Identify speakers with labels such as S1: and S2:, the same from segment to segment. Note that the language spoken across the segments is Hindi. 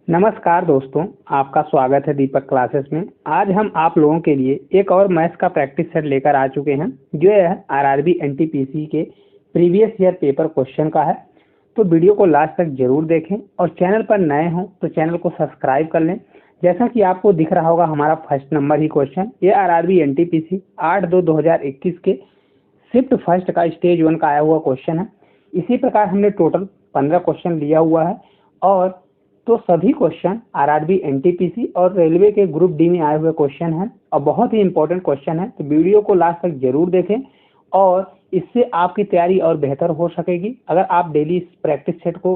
S1: नमस्कार दोस्तों, आपका स्वागत है दीपक क्लासेस में। आज हम आप लोगों के लिए एक और मैथ्स का प्रैक्टिस सेट लेकर आ चुके हैं जो है आरआरबी एनटीपीसी के प्रीवियस ईयर पेपर क्वेश्चन का है। तो वीडियो को लास्ट तक जरूर देखें और चैनल पर नए हों तो चैनल को सब्सक्राइब कर लें। जैसा कि आपको दिख रहा होगा, हमारा फर्स्ट नंबर ही क्वेश्चन ये आरआरबी एनटीपीसी 8/2/2021 के शिफ्ट फर्स्ट का स्टेज 1 का आया हुआ क्वेश्चन है। इसी प्रकार हमने टोटल 15 क्वेश्चन लिया हुआ है और तो सभी क्वेश्चन आरआरबी एनटीपीसी और रेलवे के ग्रुप डी में आए हुए क्वेश्चन हैं और बहुत ही इंपॉर्टेंट क्वेश्चन है। तो वीडियो को लास्ट तक जरूर देखें और इससे आपकी तैयारी और बेहतर हो सकेगी अगर आप डेली इस प्रैक्टिस सेट को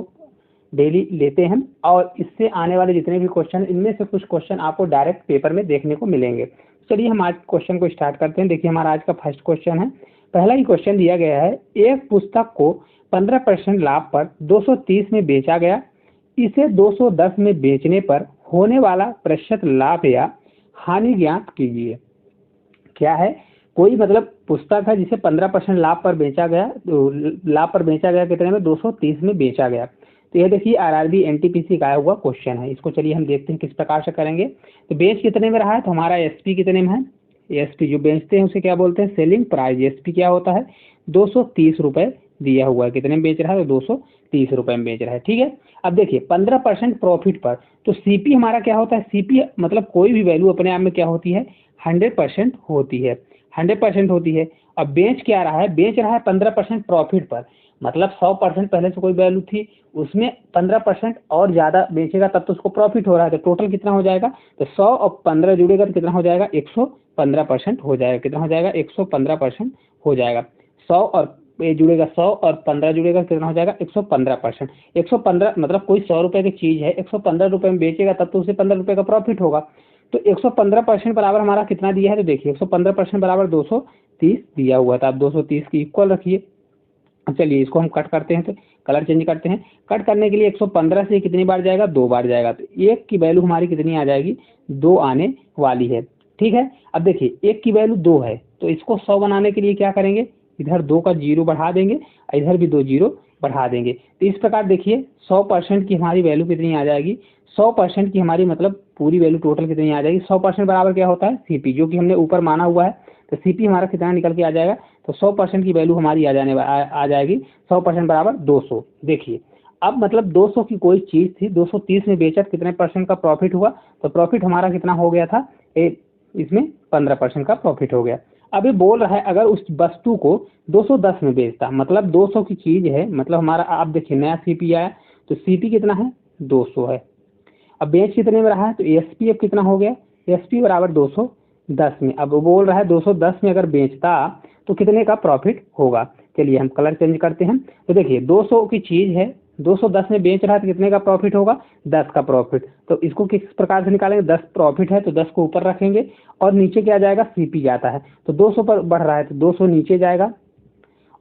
S1: डेली लेते हैं। और इससे आने वाले जितने भी क्वेश्चन, इनमें से कुछ क्वेश्चन आपको डायरेक्ट पेपर में देखने को मिलेंगे। चलिए हम आज क्वेश्चन को स्टार्ट करते हैं। देखिए, हमारा आज का फर्स्ट क्वेश्चन है। पहला ही क्वेश्चन दिया गया है, एक पुस्तक को 15% लाभ पर 230 में बेचा गया, इसे 210 में बेचने पर होने वाला प्रतिशत लाभ या हानि ज्ञात कीजिए। क्या है, कोई मतलब पुस्तक है जिसे 15% लाभ पर बेचा गया, तो लाभ पर बेचा गया कितने में, 230 में बेचा गया। तो यह देखिए आरआरबी एनटीपीसी का आया हुआ क्वेश्चन है। इसको चलिए हम देखते हैं किस प्रकार से करेंगे। तो बेच कितने में रहा है, तो हमारा एसपी कितने में है। एसपी जो बेचते हैं उसे क्या बोलते हैं, सेलिंग प्राइस। एसपी क्या होता है, 230 रुपए दिया हुआ है। कितने में बेच रहा है, तो 230 रुपए में बेच रहा है। ठीक है, अब देखिए 15% प्रॉफिट पर, तो सीपी हमारा क्या होता है, सीपी मतलब कोई भी वैल्यू अपने आप में क्या होती है, 100% होती है, 100% होती है। अब बेच क्या रहा है, बेच रहा है 15% प्रॉफिट पर, मतलब 100% पहले से कोई वैल्यू थी, उसमें 15% और ज्यादा बेचेगा तब तो उसको प्रॉफिट हो रहा है। तो टोटल कितना हो जाएगा, तो 100 और 15 जुड़ेगा तो कितना हो जाएगा, 115% हो जाएगा। कितना हो जाएगा, 115% हो जाएगा। 100 और ये जुड़ेगा, 100 और 15 जुड़ेगा, कितना हो जाएगा, 115%। 115 मतलब कोई 100 रुपए की चीज है, 115 रुपए में बेचेगा तब तो उसे 15 रुपए का प्रॉफिट होगा। तो 115% बराबर हमारा कितना दिया है, तो देखिए 115% बराबर 230 दिया हुआ था। आप 230 की इक्वल रखिए। अब चलिए इसको हम कट करते हैं, तो कलर चेंज करते हैं। कट करने के लिए 115 से कितनी बार जाएगा, 2 बार जाएगा। तो एक की वैल्यू हमारी कितनी आ जाएगी, 2 आने वाली है। ठीक है, अब देखिए एक की वैल्यू 2 है, तो इसको 100 बनाने के लिए क्या करेंगे, इधर 2 का 0 बढ़ा देंगे, इधर भी 2 0 बढ़ा देंगे। तो इस प्रकार देखिए 100% की हमारी वैल्यू कितनी आ जाएगी, 100% की हमारी मतलब पूरी वैल्यू टोटल कितनी आ जाएगी। 100% बराबर क्या होता है, सीपी, जो कि हमने ऊपर माना हुआ है। तो सीपी हमारा कितना निकल के आ जाएगा, तो 100% की वैल्यू हमारी आ जाएगी 100% बराबर 200। देखिए अब मतलब 200 की कोई चीज थी, 230 में बेचा, कितने परसेंट का प्रॉफिट हुआ, तो प्रॉफिट हमारा कितना हो गया था, इसमें 15% का प्रॉफिट हो गया। अभी बोल रहा है अगर उस वस्तु को 210 में बेचता, मतलब 200 की चीज है, मतलब हमारा आप देखिए नया सीपी आया, तो सीपी कितना है, 200 है। अब बेच कितने में रहा है, तो एसपी अब कितना हो गया, एसपी बराबर 210 में। अब वो बोल रहा है 210 में अगर बेचता तो कितने का प्रॉफिट होगा। चलिए हम कलर चेंज करते हैं। तो देखिए 200 की चीज है, 210 में बेच रहा है तो कितने का प्रॉफिट होगा, 10 का प्रॉफिट। तो इसको किस प्रकार से निकालेंगे, 10 प्रॉफिट है तो 10 को ऊपर रखेंगे और नीचे क्या जाएगा, सीपी जाता है। तो 200 पर बढ़ रहा है तो 200 नीचे जाएगा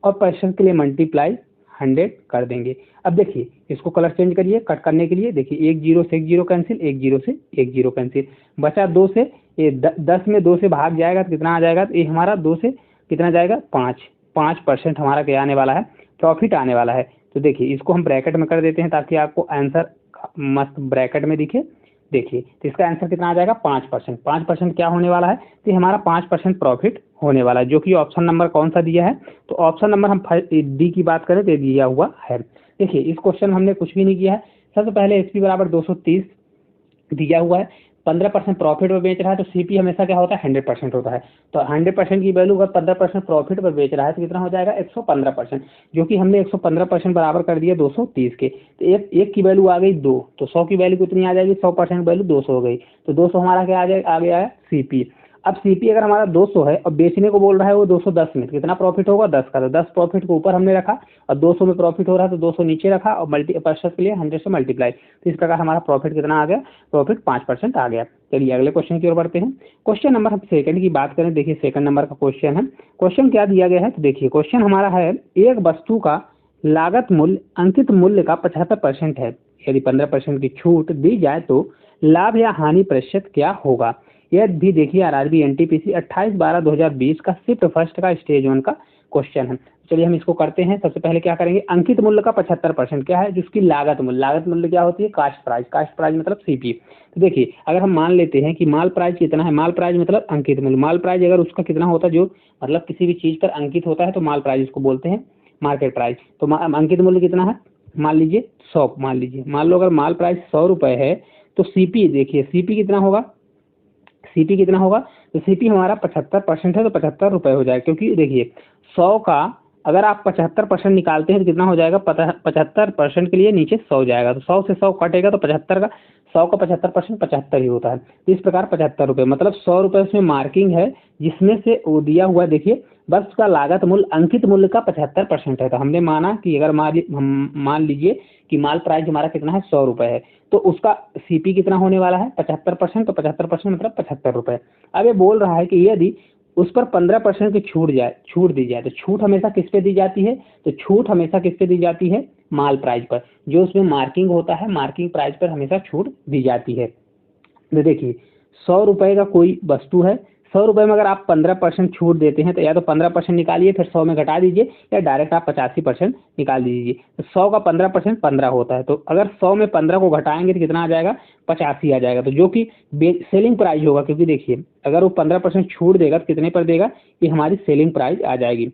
S1: और परसेंट के लिए मल्टीप्लाई 100 कर देंगे। अब देखिए इसको कलर चेंज करिए। कट करने के लिए देखिए 1 0 से 1 0 कैंसिल, 1 0 से 1 0 कैंसिल, बचा 2 से, ये 10 में 2 से भाग जाएगा तो कितना आ जाएगा, तो ये हमारा 2 से कितना जाएगा, 5% हमारा क्या आने वाला है, प्रॉफिट आने वाला है। तो देखिए इसको हम ब्रैकेट में कर देते हैं ताकि आपको आंसर मस्त ब्रैकेट में दिखे। देखिए तो इसका आंसर कितना आ जाएगा, 5%। 5% क्या होने वाला है, तो हमारा 5% प्रॉफिट होने वाला है, जो कि ऑप्शन नंबर कौन सा दिया है, तो ऑप्शन नंबर हम डी की बात करें तो दिया हुआ है। देखिए इस क्वेश्चन में हमने कुछ भी नहीं किया है। सबसे पहले एसपी बराबर 230 दिया हुआ है, 15% प्रॉफिट पर बेच रहा है, तो सीपी हमेशा क्या होता है, 100% होता है। तो 100% की वैल्यू अगर 15% प्रॉफिट पर बेच रहा है तो कितना हो जाएगा, 115%, जो कि हमने 115% बराबर कर दिया 230 के। तो एक की वैल्यू आ गई 2, तो 100 की वैल्यू कितनी आ जाएगी, 100% वैल्यू 200 हो गई। तो 200 हमारा क्या आ गया है, सीपी। अब सीपी अगर हमारा 200 है और बेचने को बोल रहा है वो 210 में, कितना प्रॉफिट होगा, 10 का। तो 10 प्रॉफिट को ऊपर हमने रखा और 200 में प्रॉफिट हो रहा है तो 200 नीचे रखा और परसेंट के लिए 100 से मल्टीप्लाई। तो इस प्रकार हमारा प्रॉफिट कितना आ गया, प्रॉफिट 5% आ गया। चलिए अगले क्वेश्चन की ओर बढ़ते हैं। क्वेश्चन नंबर हम सेकंड की बात करें। देखिए सेकंड नंबर का क्वेश्चन है। क्वेश्चन क्या दिया गया है, तो देखिए क्वेश्चन हमारा है, एक वस्तु का लागत मूल्य अंकित मूल्य का 75% है, यदि 15% की छूट दी जाए तो लाभ या हानि प्रतिशत क्या होगा। यह भी देखिए आरआरबी एनटीपीसी 28/12/2020 का शिफ्ट फर्स्ट का स्टेज 1 का क्वेश्चन है। चलिए हम इसको करते हैं। सबसे पहले क्या करेंगे, अंकित मूल्य का 75% क्या है, जिसकी लागत मूल्य, लागत मूल्य क्या होती है, कास्ट प्राइस, कास्ट प्राइस मतलब सीपी। तो देखिए अगर हम मान लेते हैं कि माल प्राइस कितना है, माल प्राइस मतलब अंकित मूल्य, माल प्राइस अगर उसका कितना होता है, जो मतलब किसी भी चीज पर अंकित होता है तो माल प्राइस उसको बोलते हैं मार्केट प्राइस। तो अंकित मूल्य कितना है, मान लीजिए 100, मान लो अगर माल प्राइस 100 रुपए है तो सीपी देखिए सीपी कितना होगा, सीपी कितना होगा, तो सीपी हमारा 75% है तो 75 रुपए हो जाएगा। क्योंकि देखिए 100 का अगर आप 75% निकालते हैं तो कितना हो जाएगा, 75% के लिए नीचे 100 जाएगा, तो 100 से 100 कटेगा तो 75 का 100 का 75% 75 ही होता है। तो इस प्रकार 75 रुपये मतलब 100 रुपये उसमें मार्किंग है, जिसमें से वो दिया हुआ देखिए वस्तु का लागत मूल्य अंकित मूल्य का 75% है। तो हमने माना कि अगर मान लीजिए कि माल प्राइस हमारा कितना है, 100 रुपये है, तो उसका सीपी कितना होने वाला है 75%, तो 75% मतलब 75 रुपये। अब ये बोल रहा है कि यदि उस पर 15% की छूट दी जाए, तो छूट हमेशा किस पे दी जाती है, तो छूट हमेशा किस पे दी जाती है, माल प्राइस पर, जो उसमें मार्किंग होता है, मार्किंग प्राइस पर हमेशा छूट दी जाती है। तो देखिए 100 रुपए का कोई वस्तु है, 100 रुपए में अगर आप 15% छूट देते हैं तो या तो 15% निकालिए फिर 100 में घटा दीजिए, या डायरेक्ट आप 85% निकाल दीजिए। तो 100 का 15% 15 होता है, तो अगर 100 में 15 को घटाएंगे तो कितना आ जाएगा, 85 आ जाएगा। तो जो कि सेलिंग प्राइस होगा, क्योंकि देखिए अगर वो 15% छूट देगा तो कितने पर देगा, ये हमारी सेलिंग प्राइस आ जाएगी।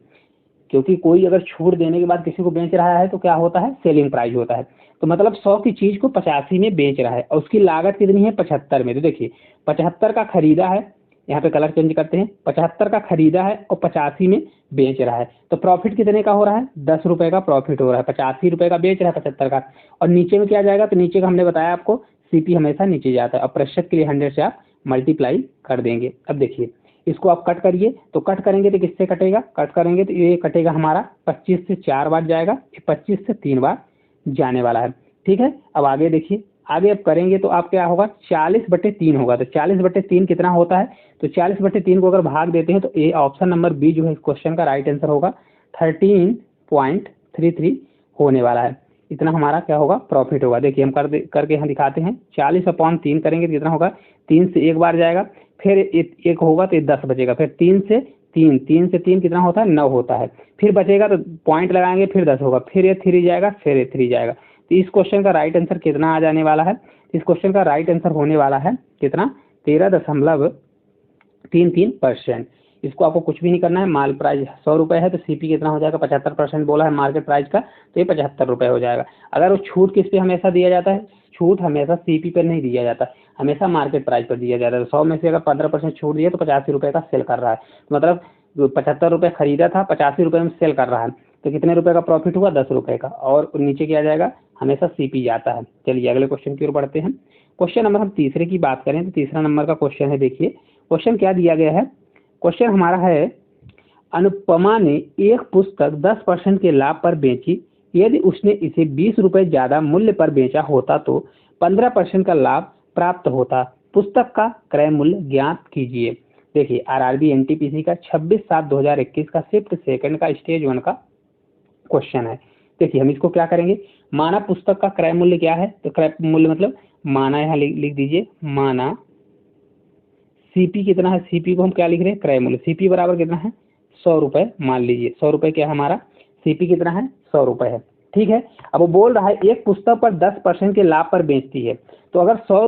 S1: क्योंकि कोई अगर छूट देने के बाद किसी को बेच रहा है तो क्या होता है, सेलिंग प्राइस होता है। तो मतलब 100 की चीज को 85 में बेच रहा है और उसकी लागत कितनी है, 75 में। तो देखिए 75 का खरीदा है, यहाँ पे कलर चेंज करते हैं, 75 का खरीदा है और 85 में बेच रहा है, तो प्रॉफिट कितने का हो रहा है, 10 रुपए का प्रॉफिट हो रहा है। 85 रुपए का बेच रहा है 75 का, और नीचे में क्या जाएगा, तो नीचे का हमने बताया आपको सीपी हमेशा नीचे जाता है, और प्रतिशत के लिए 100 से आप मल्टीप्लाई कर देंगे। अब देखिए इसको आप कट करिए, तो कट करेंगे तो किससे कटेगा, कट करेंगे तो ये कटेगा हमारा 25 से 4 बार जाएगा, 25 से 3 बार जाने वाला है। ठीक है, अब आगे देखिए, आगे अब करेंगे तो आप क्या होगा, 40/3 होगा। तो 40/3 कितना होता है, तो 40/3 को अगर भाग देते हैं तो ये ऑप्शन नंबर बी जो है इस क्वेश्चन का राइट आंसर होगा, 13.33 होने वाला है। इतना हमारा क्या होगा, प्रॉफिट होगा। देखिए हम करके यहाँ दिखाते हैं, 40/3 करेंगे तो कितना होगा, 3 से 1 बार जाएगा, फिर एक होगा तो 10 बचेगा, फिर 3 से 3 कितना होता है, 9 होता है, फिर बचेगा तो पॉइंट लगाएंगे, फिर 10 होगा, फिर ये 3 जाएगा, फिर ये 3 जाएगा। तो इस क्वेश्चन का राइट आंसर कितना आ जाने वाला है, इस क्वेश्चन का राइट आंसर होने वाला है कितना, 13.33%। इसको आपको कुछ भी नहीं करना है, माल प्राइस 100 रुपये है तो सीपी कितना हो जाएगा, 75% बोला है मार्केट प्राइस का, तो ये 75 रुपये हो जाएगा। अगर वो छूट किस पे हमेशा दिया जाता है, छूट हमेशा सीपी पर नहीं दिया जाता, हमेशा मार्केट प्राइस पर दिया जाता है। 100 में से अगर 15% छूट दिया तो 85 रुपये का सेल कर रहा है, मतलब 75 रुपये खरीदा था, 85 रुपये में सेल कर रहा है, तो कितने रुपए का प्रॉफिट हुआ, 10 रुपये का, और नीचे क्या जाएगा, हमेशा सीपी जाता है। चलिए अगले क्वेश्चन की ओर बढ़ते हैं। क्वेश्चन नंबर हम तीसरे की बात करें तो तीसरा नंबर का क्वेश्चन है, देखिए क्वेश्चन क्या दिया गया है, क्वेश्चन हमारा है, अनुपमा ने एक पुस्तक 10% के लाभ पर बेची, यदि उसने इसे 20 रुपये ज्यादा मूल्य पर बेचा होता तो 15% का लाभ प्राप्त होता, पुस्तक का क्रय मूल्य ज्ञात कीजिए। देखिए आरआरबी एनटीपीसी का 26/7/2021 का शिफ्ट सेकंड का स्टेज 1 का क्वेश्चन है। देखिए हम इसको क्या करेंगे, माना पुस्तक का क्रय मूल्य क्या है, तो क्रय मूल्य मतलब माना, यहाँ लिख दीजिए, माना सीपी कितना है, सीपी को हम क्या लिख रहे हैं, क्रय मूल्य, सीपी बराबर कितना है, 100 रुपये, मान लीजिए 100 रुपये क्या है हमारा, सीपी कितना है, 100 रुपये है। ठीक है, अब वो बोल रहा है एक पुस्तक पर 10% के लाभ पर बेचती है, तो अगर 100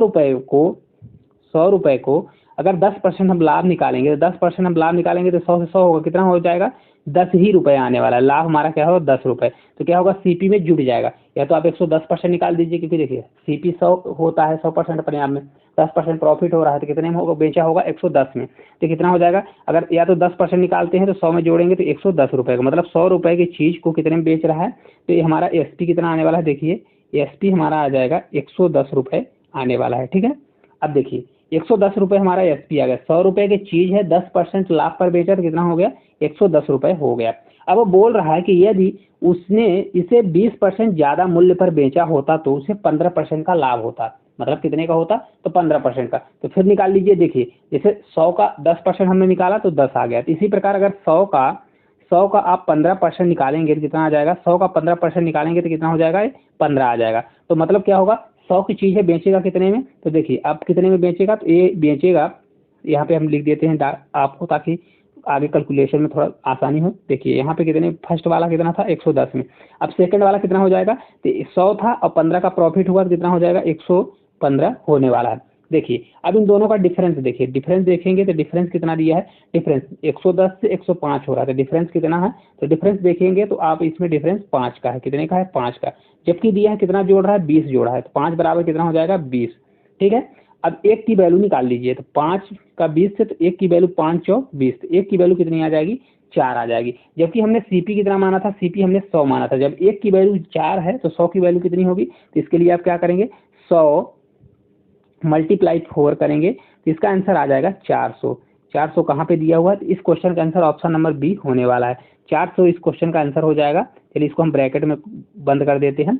S1: रुपये को अगर 10% हम लाभ निकालेंगे, तो 10% हम लाभ निकालेंगे तो 100 से 100 होगा, कितना हो जाएगा, 10 ही रुपये आने वाला है, लाभ हमारा क्या होगा, 10 रुपये। तो क्या होगा, सीपी में जुड़ जाएगा, या तो आप 110% निकाल दीजिए, क्योंकि देखिए सीपी 100 होता है, 100% अपने आप में, 10% प्रॉफिट हो रहा है तो कितने में होगा, बेचा होगा 110 में, तो कितना हो जाएगा, अगर या तो 10% निकालते हैं तो 100 में जोड़ेंगे तो 110 रुपये का, मतलब 100 रुपये की चीज़ को कितने में बेच रहा है, तो ये हमारा एसपी कितना आने वाला है, देखिए एसपी हमारा आ जाएगा 110 रुपये आने वाला है। ठीक है, अब देखिए 110 रुपये हमारा एसपी आ गया, 100 रुपये की चीज है, 10% लाभ पर बेचा तो कितना हो गया, 110 रुपये हो गया। अब वो बोल रहा है कि यदि उसने इसे 20% ज्यादा मूल्य पर बेचा होता तो उसे 15% का लाभ होता, मतलब कितने का होता, तो 15% का। तो फिर निकाल लीजिए, देखिए जैसे 100 का 10% हमने निकाला तो 10 आ गया, तो इसी प्रकार अगर 100 का आप 15% निकालेंगे तो कितना आ जाएगा, 100 का 15% निकालेंगे तो कितना हो जाएगा, 15 आ जाएगा। तो मतलब क्या होगा, 100 की चीज़ है, बेचेगा कितने में, तो देखिए अब कितने में बेचेगा, तो ये बेचेगा, यहाँ पे हम लिख देते हैं आपको ताकि आगे कैलकुलेशन में थोड़ा आसानी हो। देखिए यहाँ पे कितने, फर्स्ट वाला कितना था 110 में, अब सेकंड वाला कितना हो जाएगा, तो 100 था और 15 का प्रॉफिट हुआ तो कितना हो जाएगा 115 होने वाला है। देखिए अब इन दोनों का डिफरेंस देखिए, डिफरेंस देखेंगे तो डिफरेंस कितना दिया है, डिफरेंस 110 से 105 हो रहा था, डिफरेंस कितना है, तो डिफरेंस देखेंगे तो आप इसमें डिफरेंस 5 का है, कितने का है 5 का, जबकि दिया है कितना जोड़ रहा है 20 जोड़ा है, तो 5 बराबर कितना हो जाएगा 20। ठीक है, अब एक की वैल्यू निकाल लीजिए, तो 5 का 20 से, तो एक की वैल्यू 5 चौक 20, तो एक की वैल्यू कितनी आ जाएगी 4 आ जाएगी, जबकि हमने सीपी कितना माना था, सीपी हमने 100 माना था। जब एक की वैल्यू 4 है तो 100 की वैल्यू कितनी होगी, तो इसके लिए आप क्या करेंगे 100 मल्टीप्लाई 4 करेंगे तो इसका आंसर आ जाएगा 400। 400 कहाँ पे दिया हुआ है, तो इस क्वेश्चन का आंसर ऑप्शन नंबर बी होने वाला है। 400 इस क्वेश्चन का आंसर हो जाएगा। चलिए इसको हम ब्रैकेट में बंद कर देते हैं।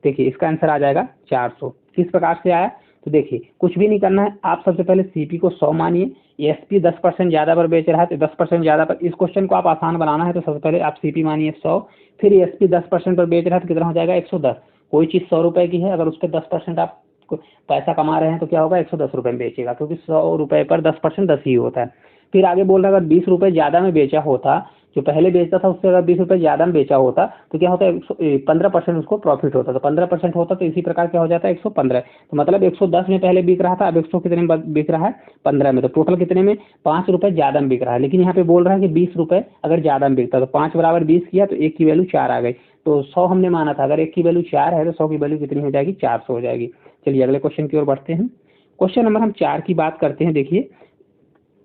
S1: देखिए इसका आंसर आ जाएगा 400। किस प्रकार से आया, तो देखिए कुछ भी नहीं करना है, आप सबसे पहले सीपी को 100 मानिए, एसपी 10% ज्यादा पर बेच रहा है तो 10% ज्यादा पर, इस क्वेश्चन को आप आसान बनाना है तो सबसे पहले आप सीपी मानिए 100, फिर एसपी 10% पर बेच रहा है तो कितना हो जाएगा 110। कोई चीज 100 रुपए की है, अगर उस पर 10% आप पैसा कमा रहे हैं तो क्या होगा 110 रुपए में बेचेगा, क्योंकि 100 रुपए पर 10% 10 ही होता है। फिर आगे बोल रहा है अगर 20 रुपए ज्यादा में बेचा होता, जो पहले बेचता था उससे अगर 20 रुपए ज्यादा में बेचा होता तो क्या होता है 15% उसको प्रॉफिट होता, तो 15% होता तो इसी प्रकार क्या हो जाता है 115। तो मतलब 110 में पहले बिक रहा था, अब 100 कितने में बिक रहा है 15 में, तो टोटल कितने में 5 रुपए ज्यादा में बिक रहा है। लेकिन यहाँ पे बोल रहा है कि 20 रुपए अगर ज्यादा में बिकता, तो 5 बराबर 20 किया तो एक की वैल्यू 4 आ गई, तो 100 हमने माना था, अगर एक की वैल्यू 4 है तो 100 की वैल्यू कितनी हो जाएगी 400 हो जाएगी। चलिए अगले क्वेश्चन की ओर बढ़ते हैं। क्वेश्चन नंबर हम 4 की बात करते हैं। देखिए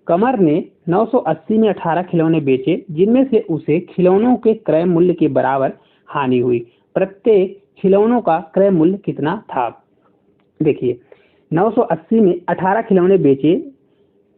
S1: कमर ने 980 में 18 खिलौने बेचे, जिनमें से उसे खिलौनों के क्रय मूल्य के बराबर हानि हुई। प्रत्येक खिलौनों का क्रय मूल्य कितना था। देखिए 980 में 18 खिलौने बेचे,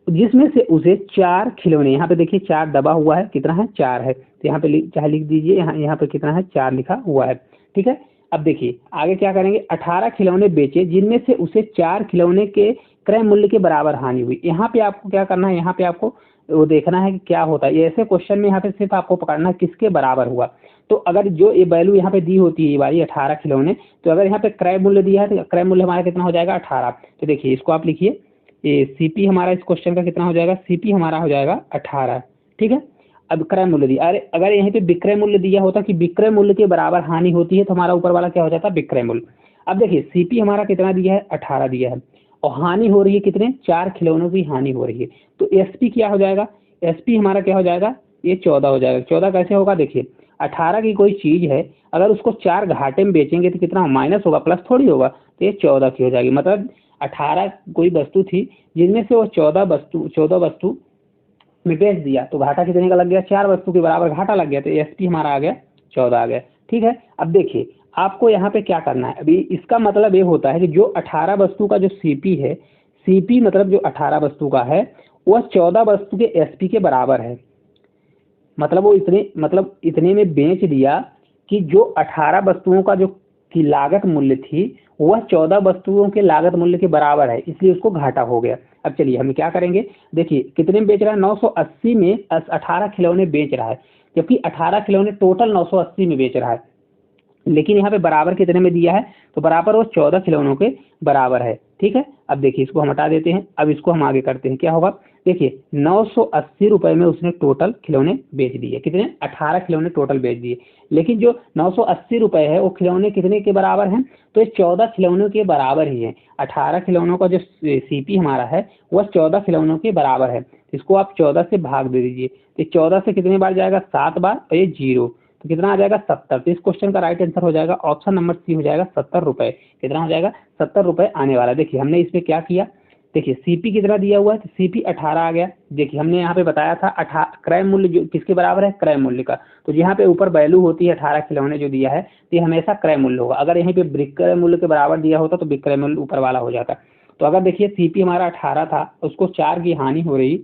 S1: जिसमें से उसे 4 खिलौने, यहाँ पे देखिए 4 दबा हुआ है, कितना है 4 है, तो यहाँ पे चाहे लिख दीजिए, यहाँ पे कितना है 4 लिखा हुआ है। ठीक है, अब देखिए आगे क्या करेंगे, 18 खिलौने बेचे जिनमें से उसे 4 खिलौने के क्रय मूल्य के बराबर हानि हुई। यहाँ पे आपको क्या करना है, यहाँ पे आपको वो देखना है कि क्या होता है, ऐसे क्वेश्चन में यहाँ पे सिर्फ आपको पकड़ना है किसके बराबर हुआ। तो अगर जो ये वैल्यू यहाँ पे दी होती है ये वाली 18 खिलौने, तो अगर यहाँ पे क्रय मूल्य दिया है तो क्रय मूल्य हमारा कितना हो जाएगा 18। तो देखिए इसको आप लिखिए, ये सीपी हमारा इस क्वेश्चन का कितना हो जाएगा, सीपी हमारा हो जाएगा 18। ठीक है, अब क्रय मूल्य दिया, अरे अगर यहीं पे विक्रय मूल्य दिया होता कि विक्रय मूल्य के बराबर हानि होती है तो हमारा ऊपर वाला क्या हो जाता विक्रय मूल्य। अब देखिए सीपी हमारा कितना दिया है 18 दिया है, और हानि हो रही है कितने 4 खिलौनों की हानि हो रही है, तो एसपी क्या हो जाएगा, एसपी हमारा क्या हो जाएगा, ये 14 हो जाएगा। 14 कैसे होगा, देखिए 18 की कोई चीज है, अगर उसको 4 घाटे में बेचेंगे तो कितना माइनस होगा, प्लस थोड़ी होगा, तो ये 14 की हो जाएगी। मतलब 18 कोई वस्तु थी जिनमें से वो 14 वस्तु में बेच दिया, तो घाटा कितने का लग गया, 4 वस्तु के बराबर घाटा लग गया, तो एसपी हमारा आ गया 14 आ गया। ठीक है, अब देखिए आपको यहाँ पे क्या करना है, अभी इसका मतलब ये होता है कि जो 18 वस्तु का जो सीपी है, सीपी मतलब जो 18 वस्तु का है वह 14 वस्तु के एसपी के बराबर है। मतलब वो इतने में बेच दिया कि जो 18 वस्तुओं का जो की लागत मूल्य थी वह 14 वस्तुओं के लागत मूल्य के बराबर है, इसलिए उसको घाटा हो गया। अब चलिए हम क्या करेंगे, देखिए कितने में बेच रहा है 980 में 18 खिलौने बेच रहा है, जबकि 18 खिलौने टोटल 980 में बेच रहा है, लेकिन यहाँ पे बराबर कितने में दिया है, तो बराबर वो 14 खिलौनों के बराबर है। ठीक है, अब देखिए इसको हम हटा देते हैं, अब इसको हम आगे करते हैं, क्या होगा, देखिए 980 रुपए में उसने टोटल खिलौने बेच दिए, कितने 18 खिलौने टोटल बेच दिए, लेकिन जो 980 रुपए है वो खिलौने कितने के बराबर हैं, तो ये 14 खिलौनों के बराबर ही है। 18 खिलौनों का जो सीपी हमारा है वह 14 खिलौनों के बराबर है, इसको आप 14 से भाग दे दीजिए, तो 14 से कितने बार जाएगा 7 बार, और ये 0, तो कितना आ जाएगा 70। तो इस क्वेश्चन का राइट आंसर हो जाएगा ऑप्शन नंबर सी हो जाएगा 70 रुपए। कितना हो जाएगा 70 रुपए आने वाला। देखिए हमने इसमें क्या किया, देखिए सीपी कितना दिया हुआ है, तो सीपी 18 आ गया। देखिए हमने यहाँ पे बताया था क्रय मूल्य जो किसके बराबर है, क्रय मूल्य का, तो यहाँ पे ऊपर वैल्यू होती है 18 खिलौने जो दिया है तो ये हमेशा क्रय मूल्य होगा। अगर यहीं पे विक्रय मूल्य के बराबर दिया होता तो विक्रय मूल्य ऊपर वाला हो जाता। तो अगर देखिए सीपी हमारा 18 था, उसको 4 की हानि हो रही,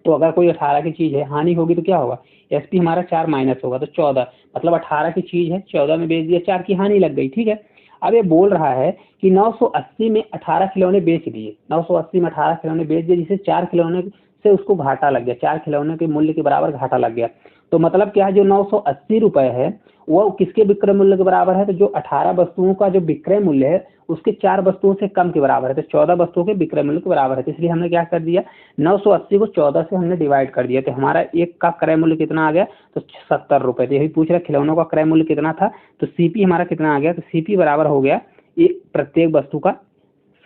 S1: तो अगर कोई 18 की चीज है हानि होगी तो क्या होगा, एसपी हमारा 4 माइनस होगा, तो 14, मतलब 18 की चीज है 14 में बेच दिया, 4 की हानि लग गई। ठीक है, अब ये बोल रहा है कि 980 में 18 खिलौने बेच दिए, 980 में 18 खिलौने बेच दिए, जिसे 4 खिलौने से उसको घाटा लग गया, 4 खिलौने के मूल्य के बराबर घाटा लग गया। तो मतलब क्या है, जो 980 रुपए है वो किसके विक्रय मूल्य के बराबर है, तो जो 18 वस्तुओं का जो विक्रय मूल्य है उसके 4 वस्तुओं से कम के बराबर है, तो 14 वस्तुओं के विक्रय मूल्य के बराबर है। तो इसलिए हमने क्या कर दिया, 980 को 14 से हमने डिवाइड कर दिया, तो हमारा एक का क्रय मूल्य कितना आ गया, तो 70 रुपए। तो यही पूछ रहा है खिलौनों का क्रय मूल्य कितना था, तो सीपी हमारा कितना आ गया, तो सीपी बराबर हो गया एक प्रत्येक वस्तु का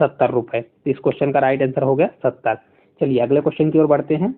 S1: 70 रुपए। तो इस क्वेश्चन का राइट आंसर हो गया 70। चलिए अगले क्वेश्चन की ओर बढ़ते हैं।